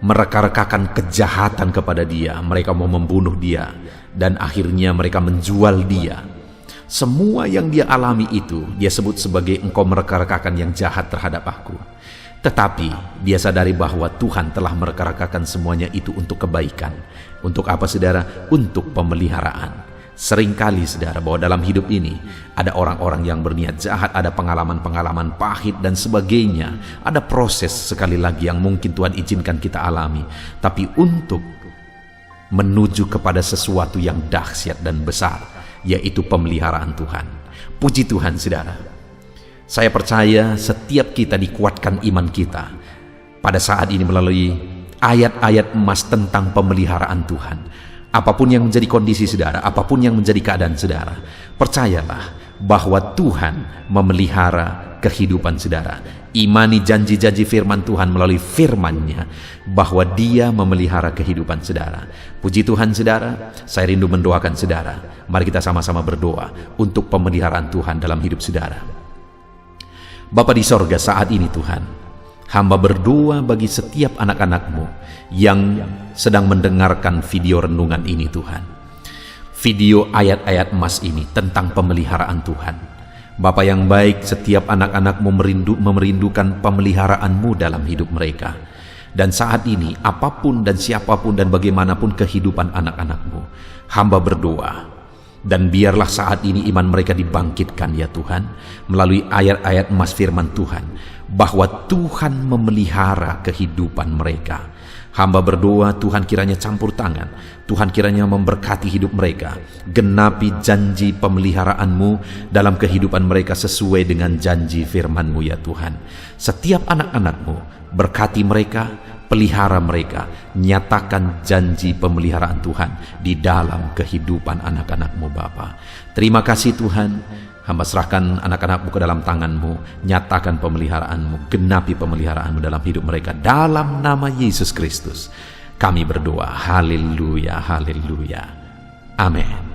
mereka-rekakan kejahatan kepada dia, mereka mau membunuh dia, dan akhirnya mereka menjual dia. Semua yang dia alami itu dia sebut sebagai engkau mereka-rekakan yang jahat terhadap aku. Tetapi dia sadari bahwa Tuhan telah mereka-rekakan semuanya itu untuk kebaikan. Untuk apa saudara? Untuk pemeliharaan. Seringkali saudara, bahwa dalam hidup ini ada orang-orang yang berniat jahat, ada pengalaman-pengalaman pahit dan sebagainya, ada proses sekali lagi yang mungkin Tuhan izinkan kita alami, tapi untuk menuju kepada sesuatu yang dahsyat dan besar, yaitu pemeliharaan Tuhan. Puji Tuhan saudara, saya percaya setiap kita dikuatkan iman kita pada saat ini melalui ayat-ayat emas tentang pemeliharaan Tuhan. Apapun yang menjadi kondisi saudara, apapun yang menjadi keadaan saudara, percayalah bahwa Tuhan memelihara kehidupan saudara. Imani janji-janji firman Tuhan melalui firman-Nya, bahwa Dia memelihara kehidupan saudara. Puji Tuhan saudara, saya rindu mendoakan saudara. Mari kita sama-sama berdoa untuk pemeliharaan Tuhan dalam hidup saudara. Bapa di sorga, saat ini Tuhan, hamba berdoa bagi setiap anak-anak-Mu yang sedang mendengarkan video renungan ini Tuhan. Video ayat-ayat emas ini tentang pemeliharaan Tuhan. Bapa yang baik, setiap anak-anak-Mu merindukan pemeliharaan-Mu dalam hidup mereka. Dan saat ini apapun dan siapapun dan bagaimanapun kehidupan anak-anak-Mu, hamba berdoa, dan biarlah saat ini iman mereka dibangkitkan ya Tuhan, melalui ayat-ayat emas firman Tuhan, bahwa Tuhan memelihara kehidupan mereka. Hamba berdoa Tuhan kiranya campur tangan, Tuhan kiranya memberkati hidup mereka, genapi janji pemeliharaanmu dalam kehidupan mereka sesuai dengan janji firman-Mu ya Tuhan. Setiap anak-anak-Mu, berkati mereka, pelihara mereka, nyatakan janji pemeliharaan Tuhan di dalam kehidupan anak-anak-Mu Bapa. Terima kasih Tuhan, hamba serahkan anak-anak-Mu ke dalam tangan-Mu, nyatakan pemeliharaan-Mu, genapi pemeliharaan-Mu dalam hidup mereka, dalam nama Yesus Kristus kami berdoa. Haleluya, haleluya, amin.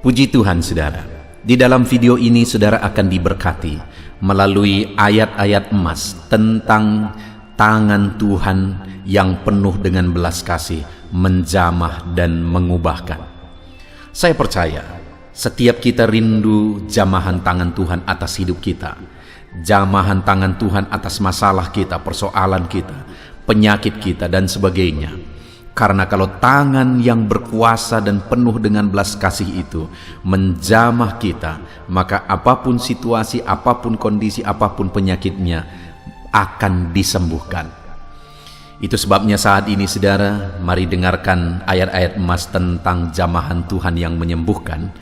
Puji Tuhan saudara, di dalam video ini saudara akan diberkati melalui ayat-ayat emas tentang tangan Tuhan yang penuh dengan belas kasih, menjamah dan mengubahkan. Saya percaya setiap kita rindu jamahan tangan Tuhan atas hidup kita, jamahan tangan Tuhan atas masalah kita, persoalan kita, penyakit kita dan sebagainya. Karena kalau tangan yang berkuasa dan penuh dengan belas kasih itu menjamah kita, maka apapun situasi, apapun kondisi, apapun penyakitnya akan disembuhkan. Itu sebabnya saat ini saudara, mari dengarkan ayat-ayat emas tentang jamahan Tuhan yang menyembuhkan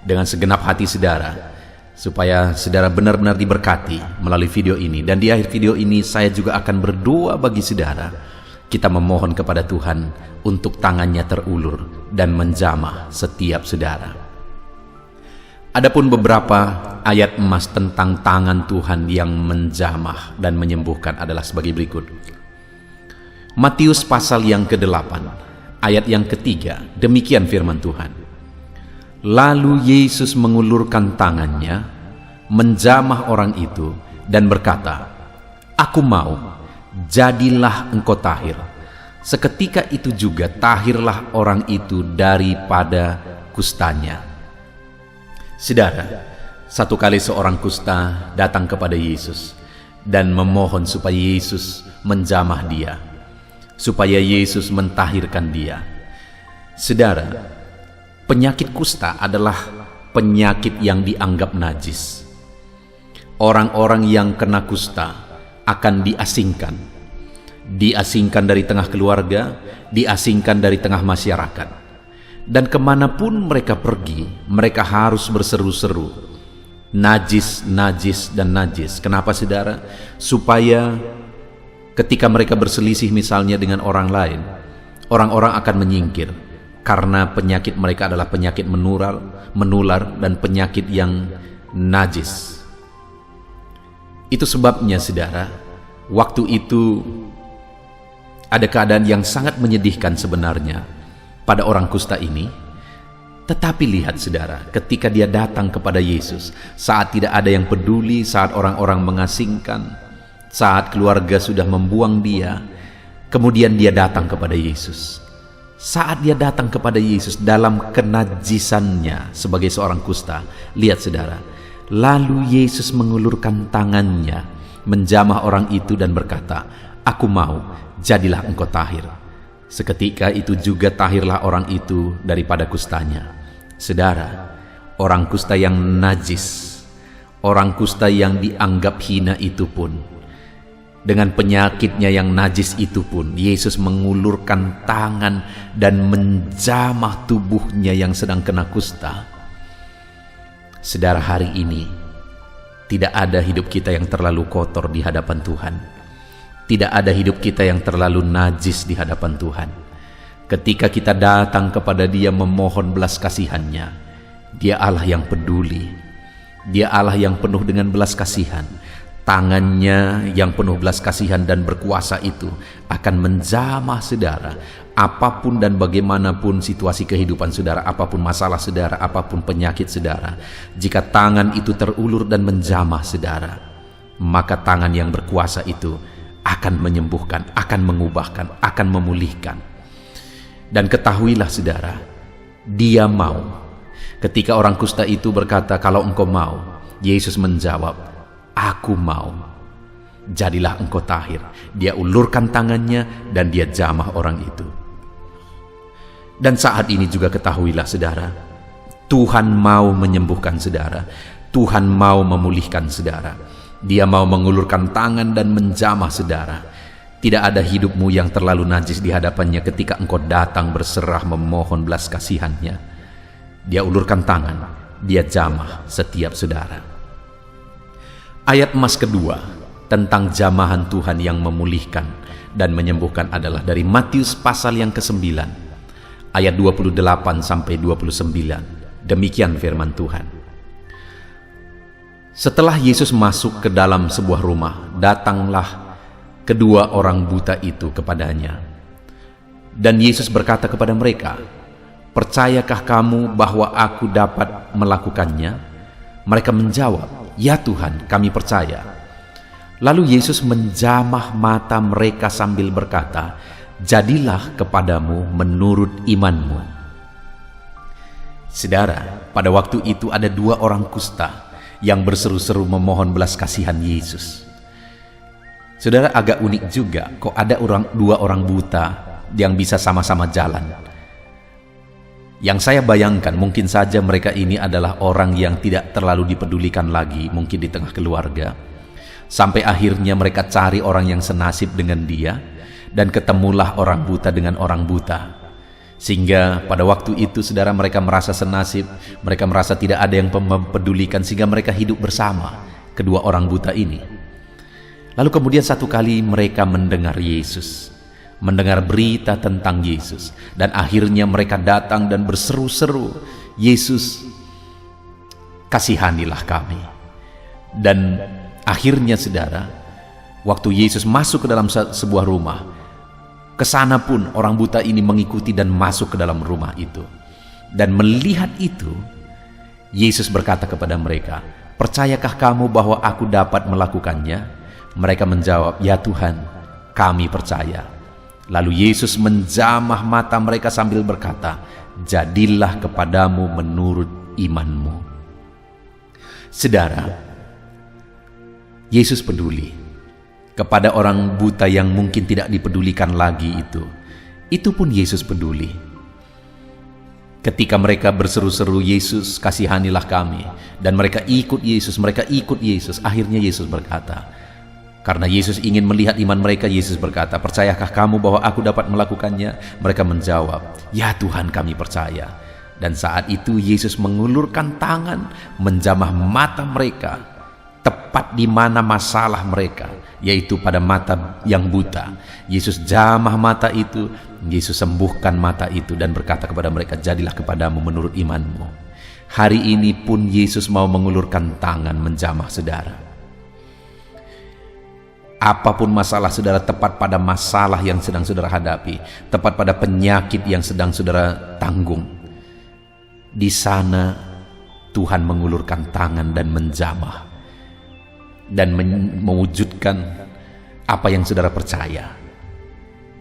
dengan segenap hati saudara, supaya saudara benar-benar diberkati melalui video ini. Dan di akhir video ini saya juga akan berdoa bagi saudara. Kita memohon kepada Tuhan untuk tangannya terulur dan menjamah setiap saudara. Adapun beberapa ayat emas tentang tangan Tuhan yang menjamah dan menyembuhkan adalah sebagai berikut. Matius pasal yang ke-8, ayat yang ketiga, demikian firman Tuhan. Lalu Yesus mengulurkan tangannya, menjamah orang itu dan berkata, "Aku mau, jadilah engkau tahir." Seketika itu juga tahirlah orang itu daripada kustanya. Saudara, satu kali seorang kusta datang kepada Yesus dan memohon supaya Yesus menjamah dia, supaya Yesus mentahirkan dia. Saudara, penyakit kusta adalah penyakit yang dianggap najis. Orang-orang yang kena kusta akan diasingkan dari tengah keluarga, diasingkan dari tengah masyarakat. Dan kemanapun mereka pergi, mereka harus berseru-seru, najis, najis, dan najis. Kenapa saudara? Supaya ketika mereka berselisih misalnya dengan orang lain, orang-orang akan menyingkir, karena penyakit mereka adalah penyakit menular dan penyakit yang najis. Itu sebabnya saudara, waktu itu ada keadaan yang sangat menyedihkan sebenarnya pada orang kusta ini. Tetapi lihat saudara, ketika dia datang kepada Yesus, saat tidak ada yang peduli, saat orang-orang mengasingkan, saat keluarga sudah membuang dia, kemudian dia datang kepada Yesus. Saat dia datang kepada Yesus dalam kenajisannya sebagai seorang kusta, lihat saudara, lalu Yesus mengulurkan tangannya, menjamah orang itu dan berkata, "Aku mau, jadilah engkau tahir." Seketika itu juga tahirlah orang itu daripada kustanya. Saudara, orang kusta yang najis, orang kusta yang dianggap hina itu pun, dengan penyakitnya yang najis itu pun, Yesus mengulurkan tangan dan menjamah tubuhnya yang sedang kena kusta. Saudara, hari ini tidak ada hidup kita yang terlalu kotor di hadapan Tuhan. Tidak ada hidup kita yang terlalu najis di hadapan Tuhan. Ketika kita datang kepada Dia memohon belas kasihan-Nya, Dia Allah yang peduli. Dia Allah yang penuh dengan belas kasihan. Tangannya yang penuh belas kasihan dan berkuasa itu akan menjamah saudara, apapun dan bagaimanapun situasi kehidupan saudara, apapun masalah saudara, apapun penyakit saudara. Jika tangan itu terulur dan menjamah saudara, maka tangan yang berkuasa itu akan menyembuhkan, akan mengubahkan, akan memulihkan. Dan ketahuilah saudara, Dia mau. Ketika orang kusta itu berkata, "Kalau engkau mau," Yesus menjawab, "Aku mau, jadilah engkau tahir." Dia ulurkan tangannya dan dia jamah orang itu. Dan saat ini juga ketahuilah saudara, Tuhan mau menyembuhkan saudara. Tuhan mau memulihkan saudara. Dia mau mengulurkan tangan dan menjamah saudara. Tidak ada hidupmu yang terlalu najis di hadapannya ketika engkau datang berserah memohon belas kasihannya. Dia ulurkan tangan, dia jamah setiap saudara. Ayat emas kedua tentang jamahan Tuhan yang memulihkan dan menyembuhkan adalah dari Matius pasal yang ke-9 ayat 28 sampai 29. Demikian firman Tuhan. Setelah Yesus masuk ke dalam sebuah rumah, datanglah kedua orang buta itu kepadanya. Dan Yesus berkata kepada mereka, "Percayakah kamu bahwa aku dapat melakukannya?" Mereka menjawab, "Ya Tuhan, kami percaya." Lalu Yesus menjamah mata mereka sambil berkata, "Jadilah kepadamu menurut imanmu." Saudara, pada waktu itu ada dua orang kusta yang berseru-seru memohon belas kasihan Yesus. Saudara, agak unik juga, kok ada dua orang buta yang bisa sama-sama jalan. Yang saya bayangkan, mungkin saja mereka ini adalah orang yang tidak terlalu dipedulikan lagi, mungkin di tengah keluarga. Sampai akhirnya mereka cari orang yang senasib dengan dia, dan ketemulah orang buta dengan orang buta. Sehingga pada waktu itu saudara, mereka merasa senasib, mereka merasa tidak ada yang mempedulikan, sehingga mereka hidup bersama kedua orang buta ini. Lalu kemudian satu kali mereka mendengar Yesus, mendengar berita tentang Yesus, dan akhirnya mereka datang dan berseru-seru, "Yesus, kasihanilah kami." Dan akhirnya saudara, waktu Yesus masuk ke dalam sebuah rumah, kesana pun orang buta ini mengikuti dan masuk ke dalam rumah itu. Dan melihat itu, Yesus berkata kepada mereka, "Percayakah kamu bahwa aku dapat melakukannya?" Mereka menjawab, "Ya Tuhan, kami percaya." Lalu Yesus menjamah mata mereka sambil berkata, "Jadilah kepadamu menurut imanmu." Saudara, Yesus peduli kepada orang buta yang mungkin tidak dipedulikan lagi itu. Itu pun Yesus peduli. Ketika mereka berseru-seru, "Yesus, kasihanilah kami." Dan mereka ikut Yesus, akhirnya Yesus berkata, karena Yesus ingin melihat iman mereka, Yesus berkata, "Percayakah kamu bahwa aku dapat melakukannya?" Mereka menjawab, "Ya Tuhan, kami percaya." Dan saat itu Yesus mengulurkan tangan, menjamah mata mereka, tepat di mana masalah mereka, yaitu pada mata yang buta. Yesus jamah mata itu, Yesus sembuhkan mata itu dan berkata kepada mereka, "Jadilah kepadamu menurut imanmu." Hari ini pun Yesus mau mengulurkan tangan menjamah saudara. Apapun masalah saudara, tepat pada masalah yang sedang saudara hadapi, tepat pada penyakit yang sedang saudara tanggung, di sana Tuhan mengulurkan tangan dan menjamah dan mewujudkan apa yang saudara percaya,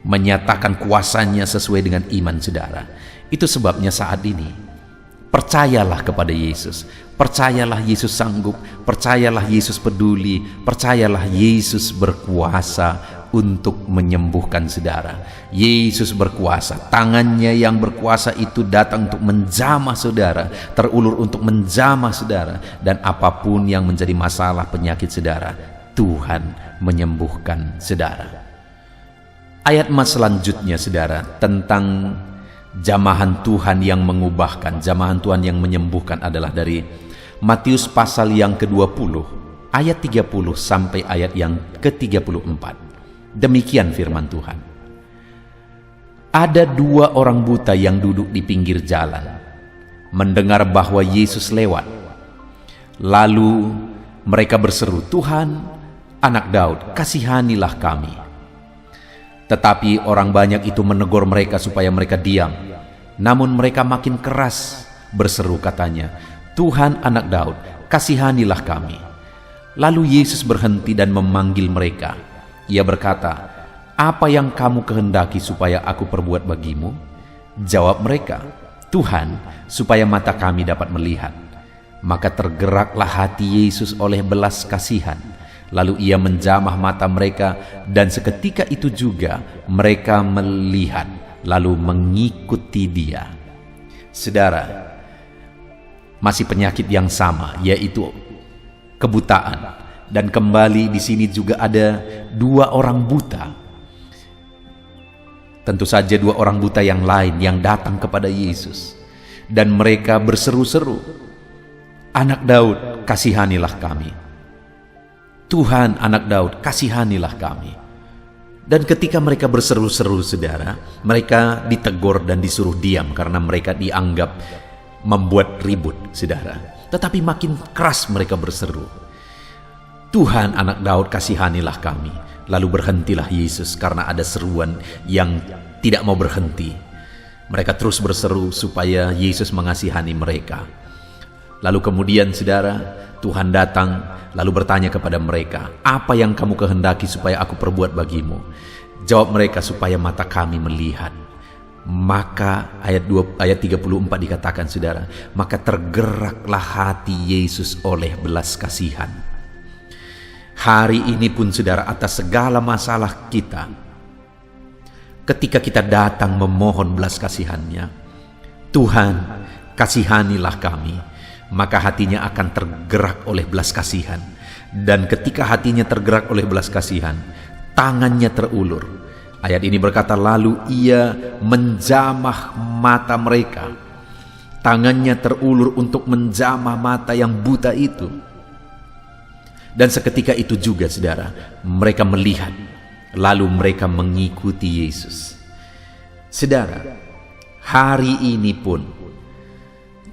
menyatakan kuasanya sesuai dengan iman saudara. Itu sebabnya saat ini, percayalah kepada Yesus, percayalah Yesus sanggup, percayalah Yesus peduli, percayalah Yesus berkuasa untuk menyembuhkan saudara. Yesus berkuasa, tangannya yang berkuasa itu datang untuk menjamah saudara, terulur untuk menjamah saudara, dan apapun yang menjadi masalah penyakit saudara, Tuhan menyembuhkan saudara. Ayat emas selanjutnya saudara, tentang jamahan Tuhan yang mengubahkan, jamahan Tuhan yang menyembuhkan adalah dari Matius pasal yang ke-20 ayat 30 sampai ayat yang ke-34. Demikian firman Tuhan. Ada dua orang buta yang duduk di pinggir jalan, mendengar bahwa Yesus lewat. Lalu mereka berseru, "Tuhan, Anak Daud, kasihanilah kami." Tetapi orang banyak itu menegur mereka supaya mereka diam. Namun mereka makin keras berseru, katanya, "Tuhan, Anak Daud, kasihanilah kami." Lalu Yesus berhenti dan memanggil mereka. Ia berkata, "Apa yang kamu kehendaki supaya aku perbuat bagimu?" Jawab mereka, "Tuhan, supaya mata kami dapat melihat." Maka tergeraklah hati Yesus oleh belas kasihan. Lalu ia menjamah mata mereka, dan seketika itu juga mereka melihat, lalu mengikuti dia. Saudara, Masih penyakit yang sama, yaitu kebutaan. Dan kembali di sini juga ada 2 orang buta. Tentu saja 2 orang buta yang lain yang datang kepada Yesus. Dan mereka berseru-seru, "Anak Daud, kasihanilah kami. Tuhan, Anak Daud, kasihanilah kami." Dan ketika mereka berseru-seru, saudara, mereka ditegur dan disuruh diam karena mereka dianggap membuat ribut, saudara. Tetapi makin keras mereka berseru, "Tuhan, Anak Daud, kasihanilah kami." Lalu berhentilah Yesus karena ada seruan yang tidak mau berhenti. Mereka terus berseru supaya Yesus mengasihani mereka. Lalu kemudian, saudara, Tuhan datang lalu bertanya kepada mereka, "Apa yang kamu kehendaki supaya aku perbuat bagimu?" Jawab mereka, "Supaya mata kami melihat." Maka ayat 34 dikatakan, saudara, maka tergeraklah hati Yesus oleh belas kasihan. Hari ini pun, saudara, atas segala masalah kita, ketika kita datang memohon belas kasihan-Nya, "Tuhan, kasihanilah kami," maka hatinya akan tergerak oleh belas kasihan. Dan ketika hatinya tergerak oleh belas kasihan, tangannya terulur. Ayat ini berkata, lalu Ia menjamah mata mereka. Tangannya terulur untuk menjamah mata yang buta itu. Dan seketika itu juga, saudara, mereka melihat, lalu mereka mengikuti Yesus. Saudara, hari ini pun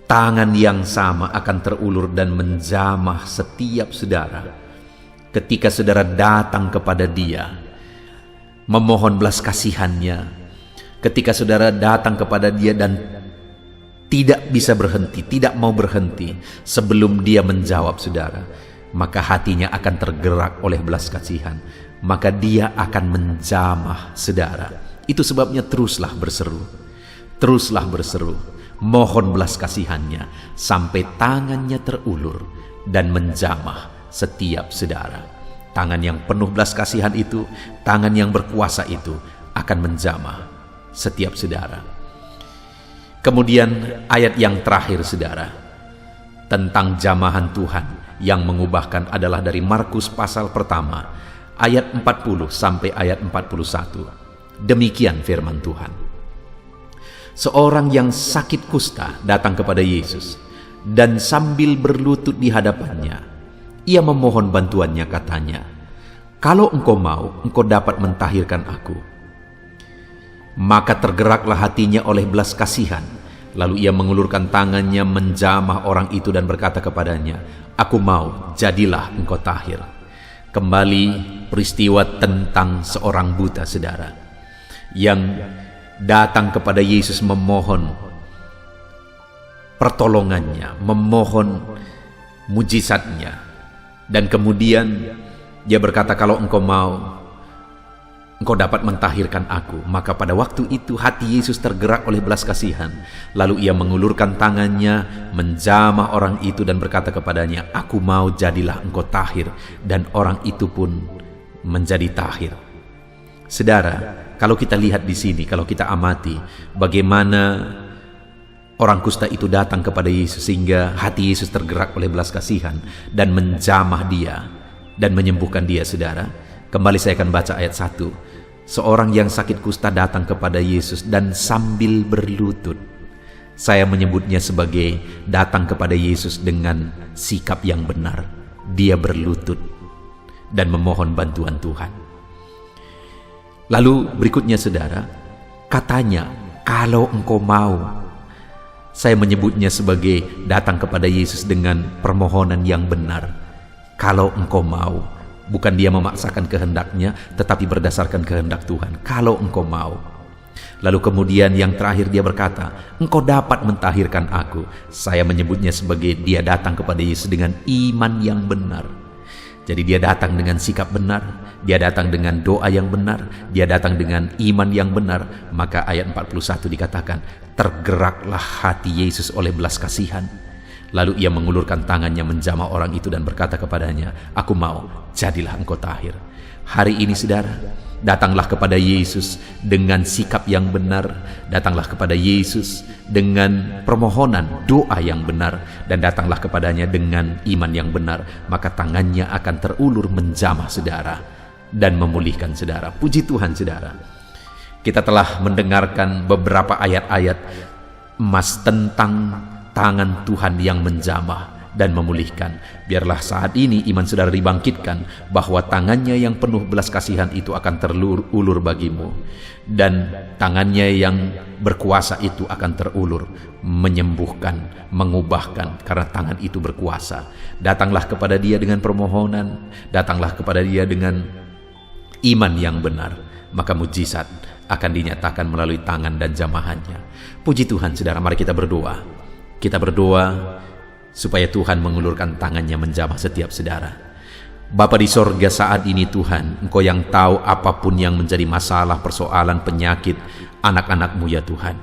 tangan yang sama akan terulur dan menjamah setiap saudara ketika saudara datang kepada Dia, memohon belas kasihan-Nya. Ketika saudara datang kepada Dia dan tidak bisa berhenti, tidak mau berhenti sebelum Dia menjawab saudara, maka hatinya akan tergerak oleh belas kasihan. Maka Dia akan menjamah saudara. Itu sebabnya teruslah berseru. Teruslah berseru. Mohon belas kasihan-Nya sampai tangannya terulur dan menjamah setiap saudara. Tangan yang penuh belas kasihan itu, tangan yang berkuasa itu akan menjamah setiap saudara. Kemudian ayat yang terakhir, saudara, tentang jamahan Tuhan yang mengubahkan adalah dari Markus pasal pertama ayat 40 sampai ayat 41. Demikian firman Tuhan. Seorang yang sakit kusta datang kepada Yesus dan sambil berlutut di hadapannya, ia memohon bantuannya, katanya, "Kalau engkau mau, engkau dapat mentahirkan aku." Maka tergeraklah hatinya oleh belas kasihan. Lalu ia mengulurkan tangannya menjamah orang itu dan berkata kepadanya, "Aku mau, jadilah engkau tahir." Kembali peristiwa tentang seorang buta, saudara, yang datang kepada Yesus memohon pertolongannya, memohon mujizatnya. Dan kemudian dia berkata, "Kalau engkau mau, engkau dapat mentahirkan aku." Maka pada waktu itu hati Yesus tergerak oleh belas kasihan. Lalu ia mengulurkan tangannya, menjamah orang itu dan berkata kepadanya, "Aku mau, jadilah engkau tahir." Dan orang itu pun menjadi tahir. Saudara, kalau kita lihat di sini, kalau kita amati bagaimana orang kusta itu datang kepada Yesus sehingga hati Yesus tergerak oleh belas kasihan dan menjamah dia dan menyembuhkan dia, saudara. Kembali saya akan baca ayat 1. Seorang yang sakit kusta datang kepada Yesus dan sambil berlutut. Saya menyebutnya sebagai datang kepada Yesus dengan sikap yang benar. Dia berlutut dan memohon bantuan Tuhan. Lalu berikutnya, saudara, katanya, "Kalau engkau mau." Saya menyebutnya sebagai datang kepada Yesus dengan permohonan yang benar. Kalau engkau mau. Bukan dia memaksakan kehendaknya, tetapi berdasarkan kehendak Tuhan. Kalau engkau mau. Lalu kemudian yang terakhir dia berkata, "Engkau dapat mentahirkan aku." Saya menyebutnya sebagai dia datang kepada Yesus dengan iman yang benar. Jadi dia datang dengan sikap benar, dia datang dengan doa yang benar, dia datang dengan iman yang benar. Maka ayat 41 dikatakan, tergeraklah hati Yesus oleh belas kasihan. Lalu ia mengulurkan tangannya menjamah orang itu dan berkata kepadanya, "Aku mau, jadilah engkau tahir." Hari ini saudara, datanglah kepada Yesus dengan sikap yang benar, datanglah kepada Yesus dengan permohonan doa yang benar, dan datanglah kepadanya dengan iman yang benar, maka tangannya akan terulur menjamah saudara dan memulihkan saudara. Puji Tuhan saudara. Kita telah mendengarkan beberapa ayat-ayat emas tentang tangan Tuhan yang menjamah dan memulihkan. Biarlah saat ini iman saudara dibangkitkan bahwa tangannya yang penuh belas kasihan itu akan terulur bagimu, dan tangannya yang berkuasa itu akan terulur menyembuhkan, mengubahkan, karena tangan itu berkuasa. Datanglah kepada dia dengan permohonan, datanglah kepada dia dengan iman yang benar, maka mujizat akan dinyatakan melalui tangan dan jamahannya. Puji Tuhan saudara, mari kita berdoa. Kita berdoa supaya Tuhan mengulurkan tangannya menjamah setiap saudara. Bapa di sorga, saat ini Tuhan, Engkau yang tahu apapun yang menjadi masalah, persoalan, penyakit anak-anak-Mu ya Tuhan.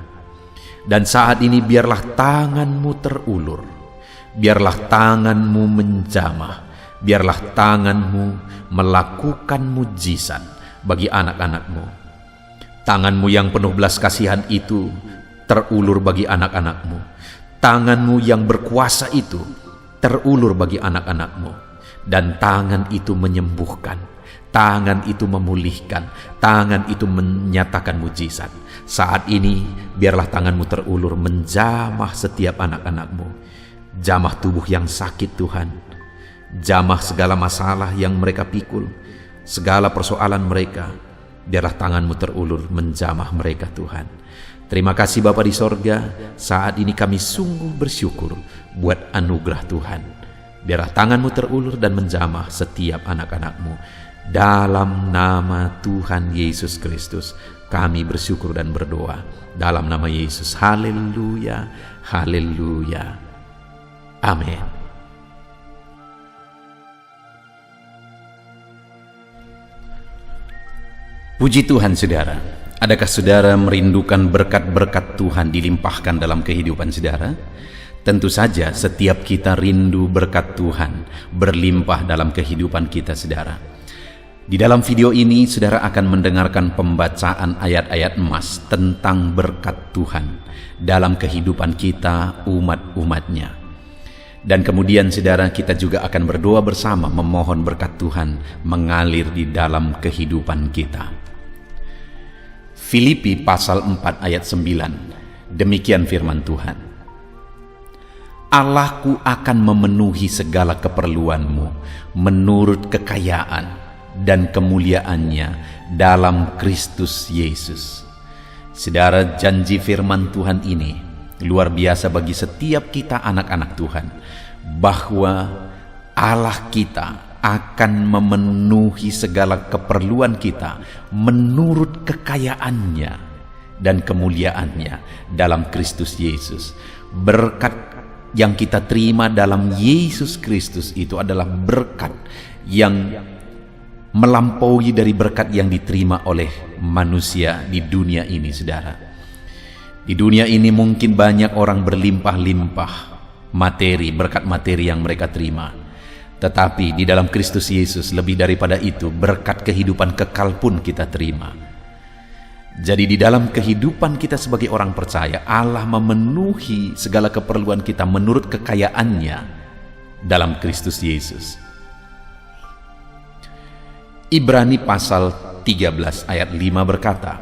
Dan saat ini biarlah tangan-Mu terulur, biarlah tangan-Mu menjamah, biarlah tangan-Mu melakukan mujizat bagi anak-anak-Mu. Tangan-Mu yang penuh belas kasihan itu terulur bagi anak-anak-Mu. Tangan-Mu yang berkuasa itu terulur bagi anak-anak-Mu, dan tangan itu menyembuhkan, tangan itu memulihkan, tangan itu menyatakan mujizat. Saat ini biarlah tangan-Mu terulur menjamah setiap anak-anak-Mu, jamah tubuh yang sakit Tuhan, jamah segala masalah yang mereka pikul, segala persoalan mereka, biarlah tangan-Mu terulur menjamah mereka Tuhan. Terima kasih Bapa di sorga, saat ini kami sungguh bersyukur buat anugerah Tuhan. Biarlah tangan-Mu terulur dan menjamah setiap anak-anak-Mu. Dalam nama Tuhan Yesus Kristus, kami bersyukur dan berdoa. Dalam nama Yesus, haleluya, haleluya. Amin. Puji Tuhan saudara. Adakah saudara merindukan berkat-berkat Tuhan dilimpahkan dalam kehidupan saudara? Tentu saja setiap kita rindu berkat Tuhan berlimpah dalam kehidupan kita saudara. Di dalam video ini saudara akan mendengarkan pembacaan ayat-ayat emas tentang berkat Tuhan dalam kehidupan kita umat-umatnya. Dan kemudian saudara, kita juga akan berdoa bersama memohon berkat Tuhan mengalir di dalam kehidupan kita. Filipi pasal 4 ayat 9, demikian firman Tuhan. Allahku akan memenuhi segala keperluanmu menurut kekayaan dan kemuliaannya dalam Kristus Yesus. Saudara, janji firman Tuhan ini luar biasa bagi setiap kita anak-anak Tuhan, bahwa Allah kita akan memenuhi segala keperluan kita menurut kekayaannya dan kemuliaannya dalam Kristus Yesus. Berkat yang kita terima dalam Yesus Kristus itu adalah berkat yang melampaui dari berkat yang diterima oleh manusia di dunia ini saudara. Di dunia ini mungkin banyak orang berlimpah-limpah materi, berkat materi yang mereka terima. Tetapi di dalam Kristus Yesus lebih daripada itu, berkat kehidupan kekal pun kita terima. Jadi di dalam kehidupan kita sebagai orang percaya, Allah memenuhi segala keperluan kita menurut kekayaannya dalam Kristus Yesus. Ibrani pasal 13 ayat 5 berkata,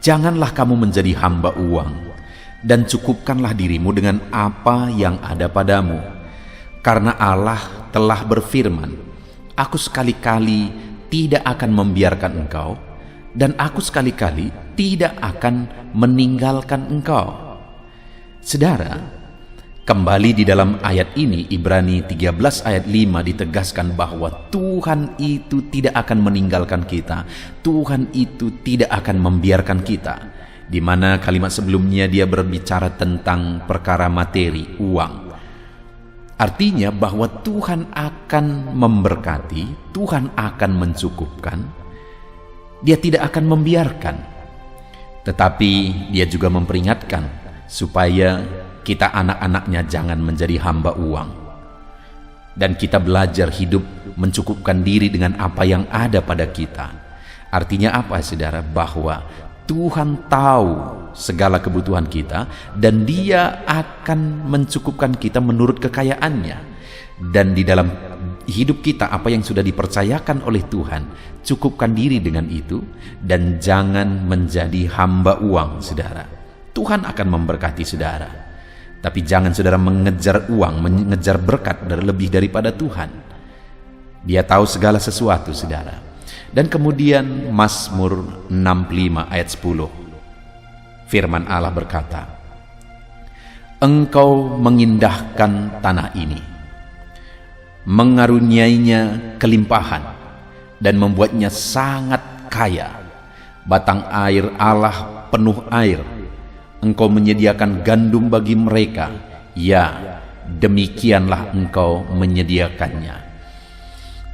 "Janganlah kamu menjadi hamba uang, dan cukupkanlah dirimu dengan apa yang ada padamu. Karena Allah telah berfirman, Aku sekali-kali tidak akan membiarkan engkau, dan Aku sekali-kali tidak akan meninggalkan engkau." Saudara, kembali di dalam ayat ini, Ibrani 13 ayat 5 ditegaskan bahwa Tuhan itu tidak akan meninggalkan kita, Tuhan itu tidak akan membiarkan kita. Di mana kalimat sebelumnya dia berbicara tentang perkara materi, uang. Artinya bahwa Tuhan akan memberkati, Tuhan akan mencukupkan, Dia tidak akan membiarkan. Tetapi Dia juga memperingatkan supaya kita anak-anaknya jangan menjadi hamba uang. Dan kita belajar hidup mencukupkan diri dengan apa yang ada pada kita. Artinya apa, saudara? Bahwa Tuhan tahu segala kebutuhan kita dan Dia akan mencukupkan kita menurut kekayaannya. Dan di dalam hidup kita apa yang sudah dipercayakan oleh Tuhan, cukupkan diri dengan itu dan jangan menjadi hamba uang, saudara. Tuhan akan memberkati saudara, tapi jangan saudara mengejar uang, mengejar berkat lebih daripada Tuhan. Dia tahu segala sesuatu, saudara. Dan kemudian Mazmur 65 ayat 10, firman Allah berkata, Engkau mengindahkan tanah ini, mengaruniainya kelimpahan, dan membuatnya sangat kaya. Batang air Allah penuh air. Engkau menyediakan gandum bagi mereka, ya, demikianlah Engkau menyediakannya.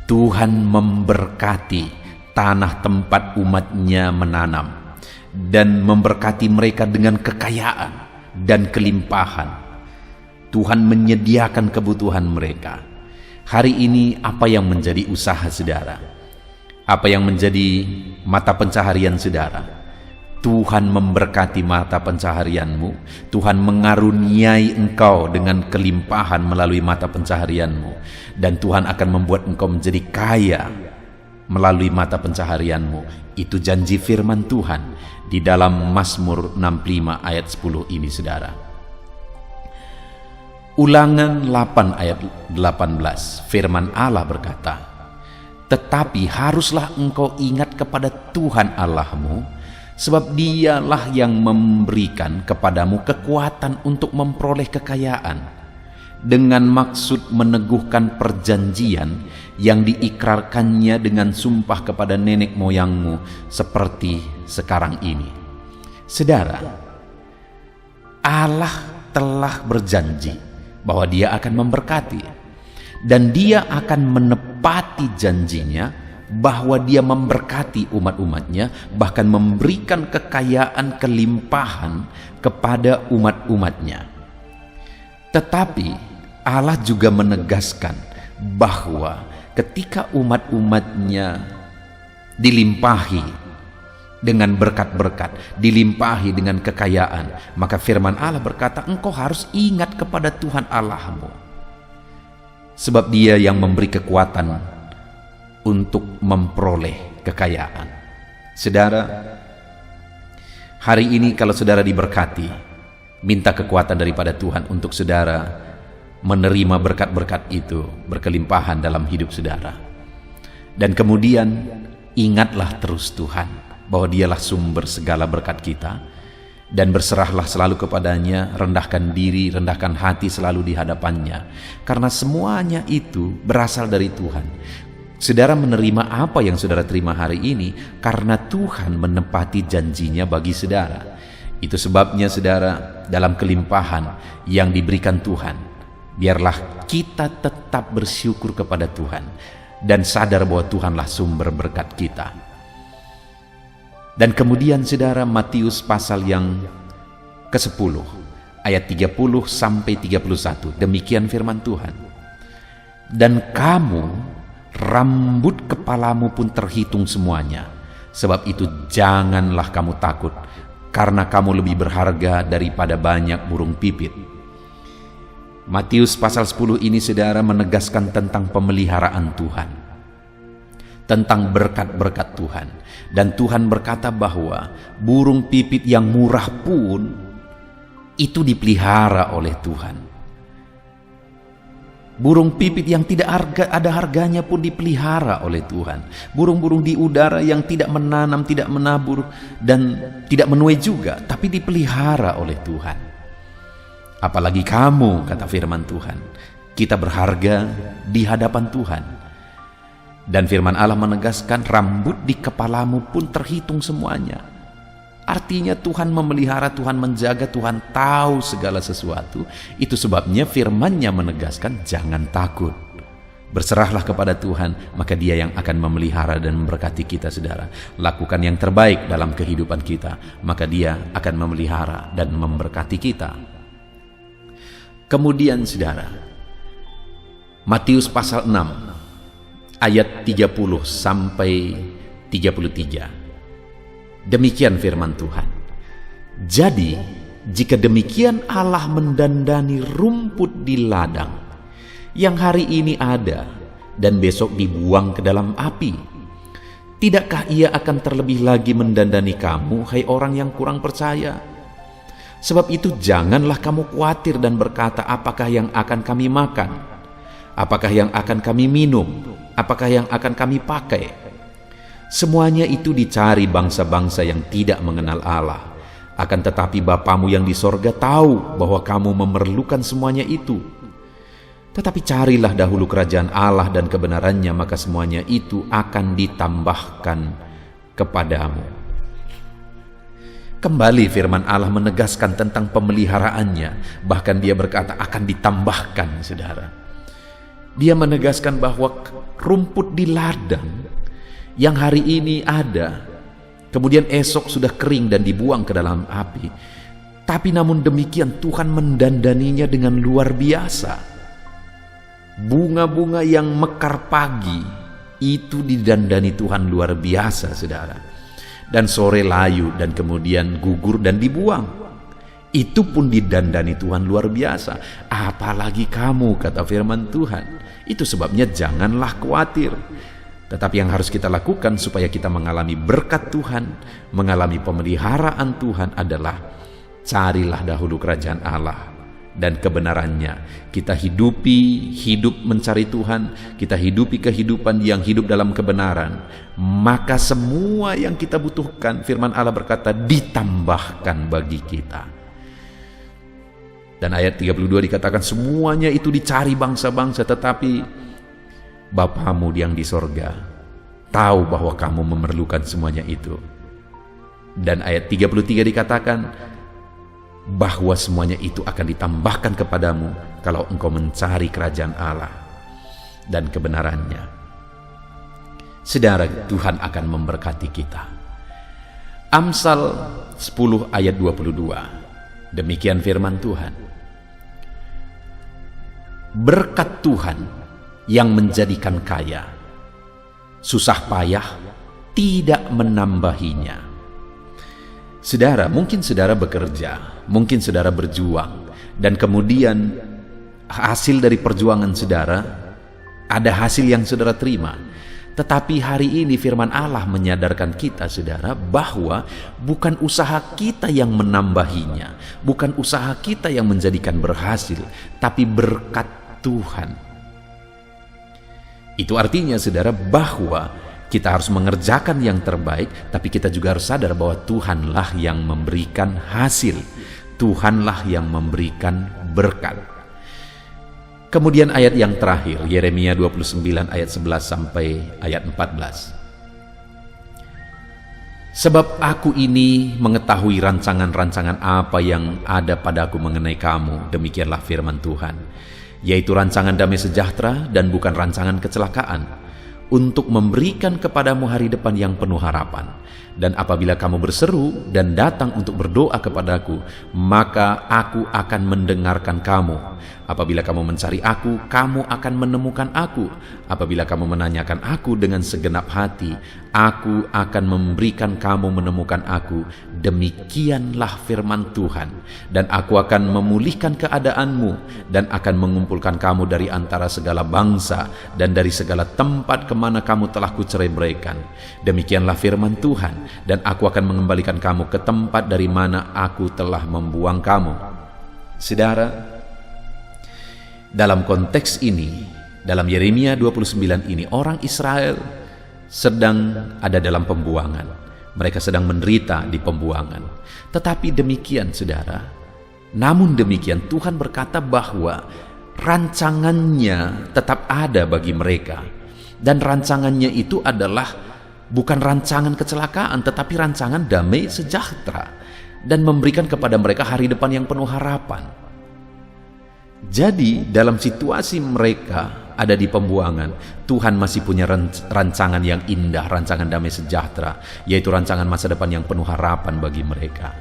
Tuhan memberkati tanah tempat umatnya menanam dan memberkati mereka dengan kekayaan dan kelimpahan. Tuhan menyediakan kebutuhan mereka. Hari ini apa yang menjadi usaha saudara? Apa yang menjadi mata pencaharian saudara? Tuhan memberkati mata pencaharianmu. Tuhan mengaruniai engkau dengan kelimpahan melalui mata pencaharianmu. Dan Tuhan akan membuat engkau menjadi kaya melalui mata pencaharianmu. Itu janji firman Tuhan di dalam Mazmur 65 ayat 10 ini, saudara. Ulangan 8 ayat 18, firman Allah berkata, Tetapi haruslah engkau ingat kepada Tuhan Allahmu, sebab Dialah yang memberikan kepadamu kekuatan untuk memperoleh kekayaan, dengan maksud meneguhkan perjanjian yang diikrarkannya dengan sumpah kepada nenek moyangmu seperti sekarang ini. Saudara, Allah telah berjanji bahwa Dia akan memberkati, dan Dia akan menepati janjinya bahwa Dia memberkati umat-umatnya, bahkan memberikan kekayaan kelimpahan kepada umat-umatnya. Tetapi Allah juga menegaskan bahwa ketika umat-umatnya dilimpahi dengan berkat-berkat, dilimpahi dengan kekayaan, maka firman Allah berkata, engkau harus ingat kepada Tuhan Allahmu, sebab Dia yang memberi kekuatan untuk memperoleh kekayaan. Saudara, hari ini kalau saudara diberkati, minta kekuatan daripada Tuhan untuk saudara menerima berkat-berkat itu berkelimpahan dalam hidup saudara. Dan kemudian ingatlah terus Tuhan bahwa Dialah sumber segala berkat kita, dan berserahlah selalu kepadanya, rendahkan diri, rendahkan hati selalu di hadapannya, karena semuanya itu berasal dari Tuhan. Saudara menerima apa yang saudara terima hari ini karena Tuhan menepati janjinya bagi saudara. Itu sebabnya saudara, dalam kelimpahan yang diberikan Tuhan, biarlah kita tetap bersyukur kepada Tuhan dan sadar bahwa Tuhanlah sumber berkat kita. Dan kemudian saudara, Matius pasal yang ke-10 ayat 30 sampai 31, demikian firman Tuhan. Dan kamu, rambut kepalamu pun terhitung semuanya, sebab itu janganlah kamu takut, karena kamu lebih berharga daripada banyak burung pipit. Matius pasal 10 ini saudara menegaskan tentang pemeliharaan Tuhan, tentang berkat-berkat Tuhan. Dan Tuhan berkata bahwa burung pipit yang murah pun itu dipelihara oleh Tuhan. Burung pipit yang tidak ada harganya pun dipelihara oleh Tuhan. Burung-burung di udara yang tidak menanam, tidak menabur, dan tidak menuai juga, tapi dipelihara oleh Tuhan. Apalagi kamu, kata firman Tuhan, kita berharga di hadapan Tuhan. Dan firman Allah menegaskan rambut di kepalamu pun terhitung semuanya. Artinya Tuhan memelihara, Tuhan menjaga, Tuhan tahu segala sesuatu. Itu sebabnya firman-Nya menegaskan jangan takut. Berserahlah kepada Tuhan, maka Dia yang akan memelihara dan memberkati kita, saudara. Lakukan yang terbaik dalam kehidupan kita, maka Dia akan memelihara dan memberkati kita. Kemudian saudara, Matius pasal 6 ayat 30 sampai 33. Demikian firman Tuhan. Jadi, jika demikian Allah mendandani rumput di ladang yang hari ini ada dan besok dibuang ke dalam api, tidakkah Ia akan terlebih lagi mendandani kamu, hai orang yang kurang percaya? Sebab itu janganlah kamu khawatir dan berkata, apakah yang akan kami makan? Apakah yang akan kami minum? Apakah yang akan kami pakai? Semuanya itu dicari bangsa-bangsa yang tidak mengenal Allah. Akan tetapi Bapamu yang di sorga tahu bahwa kamu memerlukan semuanya itu. Tetapi carilah dahulu kerajaan Allah dan kebenarannya, maka semuanya itu akan ditambahkan kepadamu. Kembali firman Allah menegaskan tentang pemeliharaannya. Bahkan dia berkata akan ditambahkan, saudara. Dia menegaskan bahwa rumput di ladang yang hari ini ada, kemudian esok sudah kering dan dibuang ke dalam api. Tapi namun demikian Tuhan mendandaninya dengan luar biasa. Bunga-bunga yang mekar pagi itu didandani Tuhan luar biasa, saudara. Dan sore layu dan kemudian gugur dan dibuang. Itu pun didandani Tuhan luar biasa. Apalagi kamu, kata firman Tuhan. Itu sebabnya janganlah khawatir. Tetapi yang harus kita lakukan supaya kita mengalami berkat Tuhan, mengalami pemeliharaan Tuhan adalah carilah dahulu kerajaan Allah dan kebenarannya. Kita hidup mencari Tuhan, kita hidupi kehidupan yang hidup dalam kebenaran, maka semua yang kita butuhkan, firman Allah berkata, ditambahkan bagi kita. Dan ayat 32 dikatakan semuanya itu dicari bangsa-bangsa, tetapi Bapamu yang di sorga tahu bahwa kamu memerlukan semuanya itu. Dan ayat 33 dikatakan bahwa semuanya itu akan ditambahkan kepadamu kalau engkau mencari kerajaan Allah dan kebenarannya. Saudara, Tuhan akan memberkati kita. Amsal 10 ayat 22. Demikian firman Tuhan. Berkat Tuhan yang menjadikan kaya, susah payah tidak menambahinya. Saudara, mungkin saudara bekerja, mungkin saudara berjuang, dan kemudian hasil dari perjuangan saudara, ada hasil yang saudara terima. Tetapi hari ini firman Allah menyadarkan kita, saudara, bahwa bukan usaha kita yang menambahinya, bukan usaha kita yang menjadikan berhasil, tapi berkat Tuhan. Itu artinya, saudara, bahwa kita harus mengerjakan yang terbaik, tapi kita juga harus sadar bahwa Tuhanlah yang memberikan hasil. Tuhanlah yang memberikan berkat. Kemudian ayat yang terakhir, Yeremia 29 ayat 11 sampai ayat 14. Sebab aku ini mengetahui rancangan-rancangan apa yang ada padaku mengenai kamu, demikianlah firman Tuhan, yaitu rancangan damai sejahtera dan bukan rancangan kecelakaan, untuk memberikan kepadamu hari depan yang penuh harapan. Dan apabila kamu berseru dan datang untuk berdoa kepadaku, maka aku akan mendengarkan kamu. Apabila kamu mencari aku, kamu akan menemukan aku. Apabila kamu menanyakan aku dengan segenap hati, aku akan memberikan kamu menemukan aku. Demikianlah firman Tuhan. Dan aku akan memulihkan keadaanmu dan akan mengumpulkan kamu dari antara segala bangsa dan dari segala tempat kemana kamu telah kucerai-beraikan. Demikianlah firman Tuhan. Dan aku akan mengembalikan kamu ke tempat dari mana aku telah membuang kamu. Saudara, dalam konteks ini, dalam Yeremia 29 ini, orang Israel sedang ada dalam pembuangan. Mereka sedang menderita di pembuangan. Tetapi demikian, saudara, namun demikian Tuhan berkata bahwa rancangannya tetap ada bagi mereka. Dan rancangannya itu adalah bukan rancangan kecelakaan, tetapi rancangan damai sejahtera, dan memberikan kepada mereka hari depan yang penuh harapan. Jadi dalam situasi mereka ada di pembuangan, Tuhan masih punya rancangan yang indah, rancangan damai sejahtera, yaitu rancangan masa depan yang penuh harapan bagi mereka.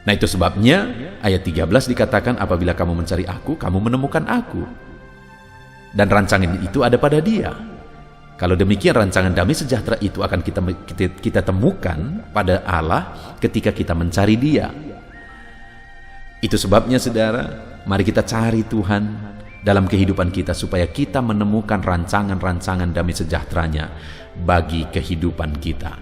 Nah, itu sebabnya ayat 13 dikatakan, apabila kamu mencari aku, kamu menemukan aku. Dan rancangan itu ada pada Dia. Kalau demikian, rancangan damai sejahtera itu akan kita temukan pada Allah ketika kita mencari Dia. Itu sebabnya saudara, mari kita cari Tuhan dalam kehidupan kita supaya kita menemukan rancangan-rancangan damai sejahteranya bagi kehidupan kita.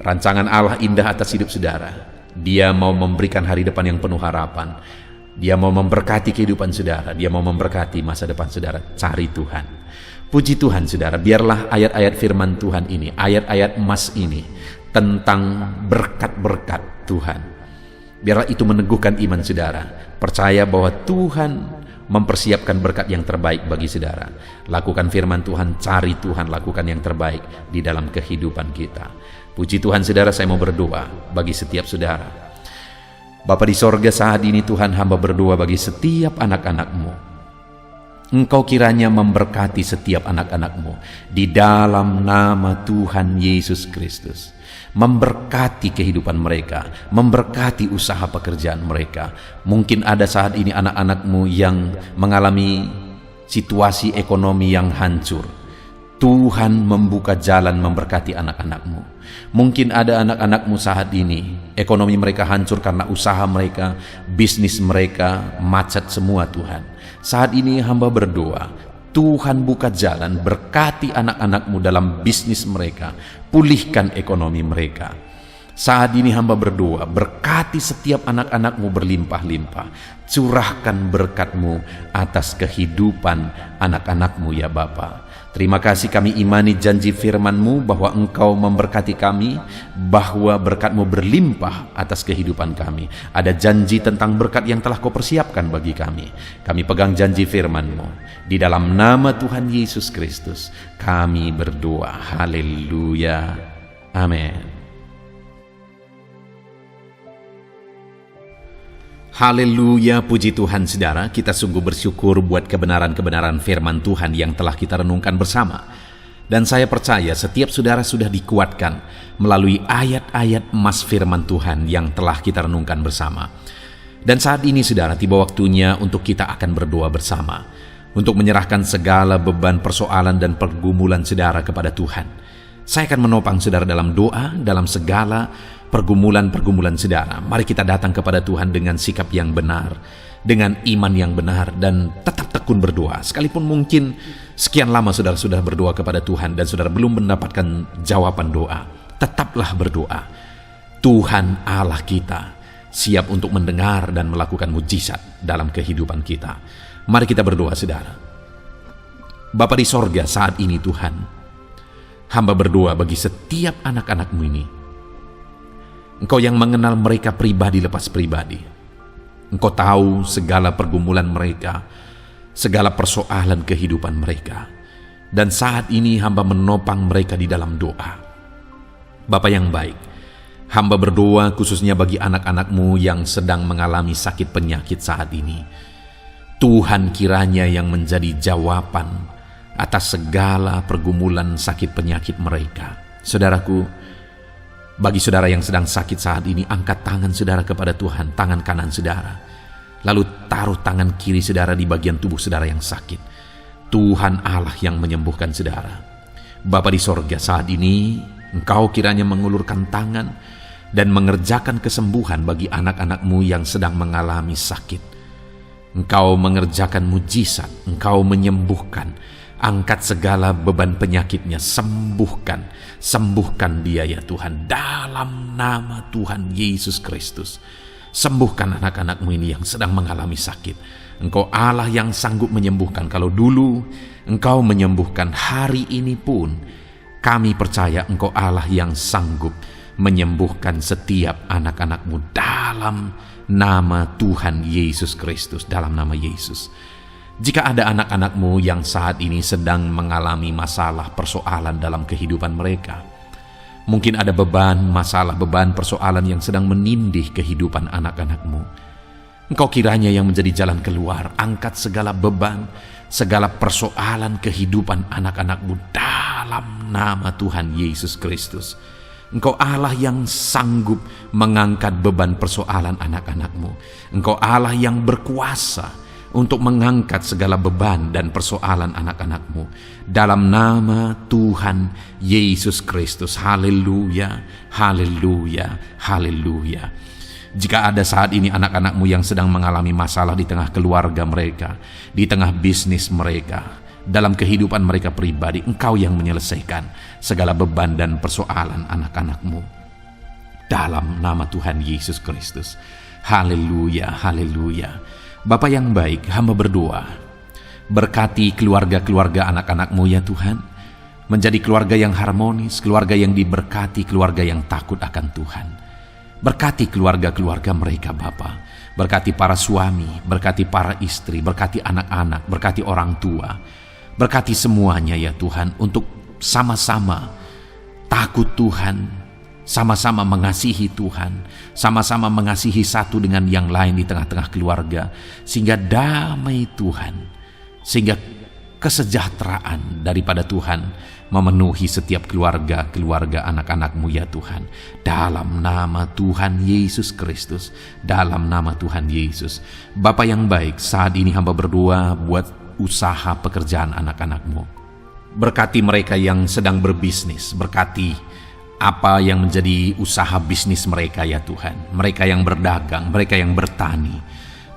Rancangan Allah indah atas hidup saudara. Dia mau memberikan hari depan yang penuh harapan. Dia mau memberkati kehidupan saudara. Dia mau memberkati masa depan saudara. Cari Tuhan. Puji Tuhan saudara, biarlah ayat-ayat firman Tuhan ini, ayat-ayat emas ini tentang berkat-berkat Tuhan, biarlah itu meneguhkan iman saudara. Percaya bahwa Tuhan mempersiapkan berkat yang terbaik bagi saudara. Lakukan firman Tuhan, cari Tuhan, lakukan yang terbaik di dalam kehidupan kita. Puji Tuhan saudara, saya mau berdoa bagi setiap saudara. Bapa di sorga, saat ini Tuhan, hamba berdoa bagi setiap anak-anak-Mu. Engkau kiranya memberkati setiap anak-anak-Mu di dalam nama Tuhan Yesus Kristus. Memberkati kehidupan mereka, memberkati usaha pekerjaan mereka. Mungkin ada saat ini anak-anak-Mu yang mengalami situasi ekonomi yang hancur. Tuhan membuka jalan memberkati anak-anak-Mu. Mungkin ada anak-anak-Mu saat ini ekonomi mereka hancur karena usaha mereka, bisnis mereka macet semua Tuhan. Saat ini hamba berdoa, Tuhan buka jalan, berkati anak-anak-Mu dalam bisnis mereka, pulihkan ekonomi mereka. Saat ini hamba berdoa, berkati setiap anak-anak-Mu berlimpah-limpah. Curahkan berkat-Mu atas kehidupan anak-anak-Mu ya Bapa. Terima kasih, kami imani janji firman-Mu bahwa Engkau memberkati kami, bahwa berkat-Mu berlimpah atas kehidupan kami. Ada janji tentang berkat yang telah Kau persiapkan bagi kami. Kami pegang janji firman-Mu. Di dalam nama Tuhan Yesus Kristus, kami berdoa. Haleluya. Amin. Haleluya, puji Tuhan saudara, kita sungguh bersyukur buat kebenaran-kebenaran firman Tuhan yang telah kita renungkan bersama. Dan saya percaya setiap saudara sudah dikuatkan melalui ayat-ayat emas firman Tuhan yang telah kita renungkan bersama. Dan saat ini saudara, tiba waktunya untuk kita akan berdoa bersama, untuk menyerahkan segala beban, persoalan dan pergumulan saudara kepada Tuhan. Saya akan menopang saudara dalam doa, dalam segala pergumulan-pergumulan saudara. Mari kita datang kepada Tuhan dengan sikap yang benar, dengan iman yang benar, dan tetap tekun berdoa. Sekalipun mungkin sekian lama saudara sudah berdoa kepada Tuhan dan saudara belum mendapatkan jawaban doa, tetaplah berdoa. Tuhan Allah kita siap untuk mendengar dan melakukan mujizat dalam kehidupan kita. Mari kita berdoa saudara. Bapa di sorga, saat ini Tuhan, hamba berdoa bagi setiap anak-anak-Mu ini. Engkau yang mengenal mereka pribadi lepas pribadi. Engkau tahu segala pergumulan mereka, segala persoalan kehidupan mereka. Dan saat ini hamba menopang mereka di dalam doa. Bapa yang baik, hamba berdoa khususnya bagi anak-anak-Mu yang sedang mengalami sakit penyakit saat ini. Tuhan kiranya yang menjadi jawaban atas segala pergumulan sakit penyakit mereka. Saudaraku, bagi saudara yang sedang sakit saat ini, angkat tangan saudara kepada Tuhan, tangan kanan saudara. Lalu taruh tangan kiri saudara di bagian tubuh saudara yang sakit. Tuhan Allah yang menyembuhkan saudara. Bapa di sorga, saat ini Engkau kiranya mengulurkan tangan dan mengerjakan kesembuhan bagi anak-anak-Mu yang sedang mengalami sakit. Engkau mengerjakan mujizat, Engkau menyembuhkan. Angkat segala beban penyakitnya, sembuhkan dia ya Tuhan, dalam nama Tuhan Yesus Kristus. Sembuhkan anak-anak-Mu ini yang sedang mengalami sakit. Engkau Allah yang sanggup menyembuhkan. Kalau dulu Engkau menyembuhkan, hari ini pun kami percaya Engkau Allah yang sanggup menyembuhkan setiap anak-anak-Mu dalam nama Tuhan Yesus Kristus, dalam nama Yesus. Jika ada anak-anak-Mu yang saat ini sedang mengalami masalah persoalan dalam kehidupan mereka, mungkin ada beban, masalah, beban, persoalan yang sedang menindih kehidupan anak-anak-Mu, Engkau kiranya yang menjadi jalan keluar. Angkat segala beban, segala persoalan kehidupan anak-anak-Mu dalam nama Tuhan Yesus Kristus. Engkau Allah yang sanggup mengangkat beban persoalan anak-anak-Mu. Engkau Allah yang berkuasa untuk mengangkat segala beban dan persoalan anak-anak-Mu. Dalam nama Tuhan Yesus Kristus. Haleluya, haleluya, haleluya. Jika ada saat ini anak-anak-Mu yang sedang mengalami masalah di tengah keluarga mereka, di tengah bisnis mereka, dalam kehidupan mereka pribadi, Engkau yang menyelesaikan segala beban dan persoalan anak-anak-Mu. Dalam nama Tuhan Yesus Kristus. Haleluya, haleluya. Bapa yang baik, hamba berdoa, berkati keluarga-keluarga anak-anak-Mu ya Tuhan, menjadi keluarga yang harmonis, keluarga yang diberkati, keluarga yang takut akan Tuhan. Berkati keluarga-keluarga mereka Bapa, berkati para suami, berkati para istri, berkati anak-anak, berkati orang tua, berkati semuanya ya Tuhan, untuk sama-sama takut Tuhan, sama-sama mengasihi Tuhan, sama-sama mengasihi satu dengan yang lain di tengah-tengah keluarga, sehingga damai Tuhan, sehingga kesejahteraan daripada Tuhan memenuhi setiap keluarga anak-anak-Mu ya Tuhan. Dalam nama Tuhan Yesus Kristus, dalam nama Tuhan Yesus. Bapa yang baik, saat ini hamba berdoa buat usaha pekerjaan anak-anak-Mu. Berkati mereka yang sedang berbisnis, berkati apa yang menjadi usaha bisnis mereka ya Tuhan. Mereka yang berdagang, mereka yang bertani,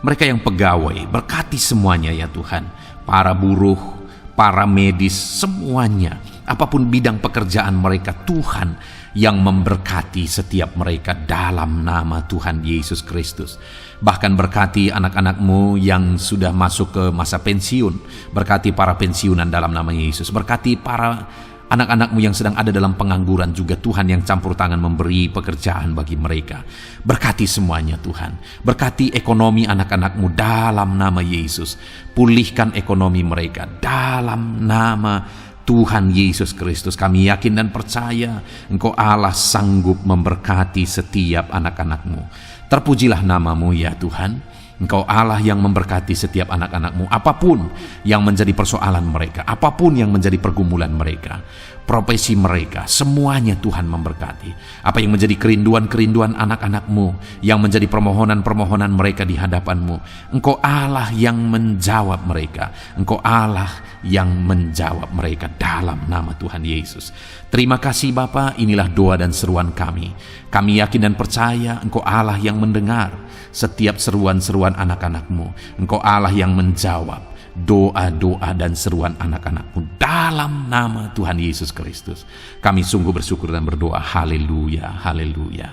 mereka yang pegawai, berkati semuanya ya Tuhan. Para buruh, para medis, semuanya, apapun bidang pekerjaan mereka, Tuhan yang memberkati setiap mereka dalam nama Tuhan Yesus Kristus. Bahkan berkati anak-anak-Mu yang sudah masuk ke masa pensiun, berkati para pensiunan dalam nama Yesus, berkati para anak-anak-Mu yang sedang ada dalam pengangguran juga, Tuhan yang campur tangan memberi pekerjaan bagi mereka. Berkati semuanya Tuhan. Berkati ekonomi anak-anak-Mu dalam nama Yesus. Pulihkan ekonomi mereka dalam nama Tuhan Yesus Kristus. Kami yakin dan percaya Engkau Allah sanggup memberkati setiap anak-anak-Mu. Terpujilah nama-Mu ya Tuhan. Engkau Allah yang memberkati setiap anak-anak-Mu, apapun yang menjadi persoalan mereka, apapun yang menjadi pergumulan mereka, profesi mereka, semuanya Tuhan memberkati. Apa yang menjadi kerinduan-kerinduan anak-anak-Mu, yang menjadi permohonan-permohonan mereka di hadapan-Mu, Engkau Allah yang menjawab mereka. Engkau Allah yang menjawab mereka dalam nama Tuhan Yesus. Terima kasih Bapa, inilah doa dan seruan kami. Kami yakin dan percaya Engkau Allah yang mendengar setiap seruan-seruan anak-anak-Mu. Engkau Allah yang menjawab doa-doa dan seruan anak-anak-Mu dalam nama Tuhan Yesus Kristus. Kami sungguh bersyukur dan berdoa. Haleluya, haleluya.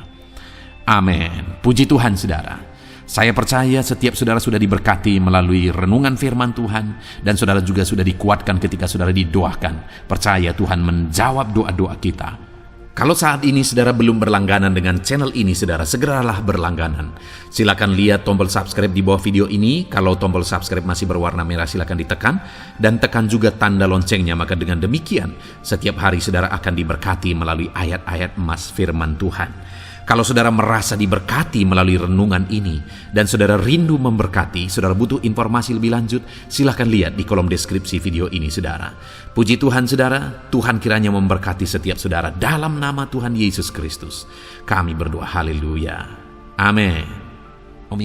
Amin. Puji Tuhan saudara. Saya percaya setiap saudara sudah diberkati melalui renungan firman Tuhan, dan saudara juga sudah dikuatkan ketika saudara didoakan. Percaya Tuhan menjawab doa-doa kita. Kalau saat ini saudara belum berlangganan dengan channel ini, saudara segeralah berlangganan. Silakan lihat tombol subscribe di bawah video ini. Kalau tombol subscribe masih berwarna merah, silakan ditekan dan tekan juga tanda loncengnya. Maka dengan demikian setiap hari saudara akan diberkati melalui ayat-ayat emas firman Tuhan. Kalau saudara merasa diberkati melalui renungan ini dan saudara rindu memberkati, saudara butuh informasi lebih lanjut, silahkan lihat di kolom deskripsi video ini saudara. Puji Tuhan saudara, Tuhan kiranya memberkati setiap saudara dalam nama Tuhan Yesus Kristus. Kami berdoa haleluya. Amin.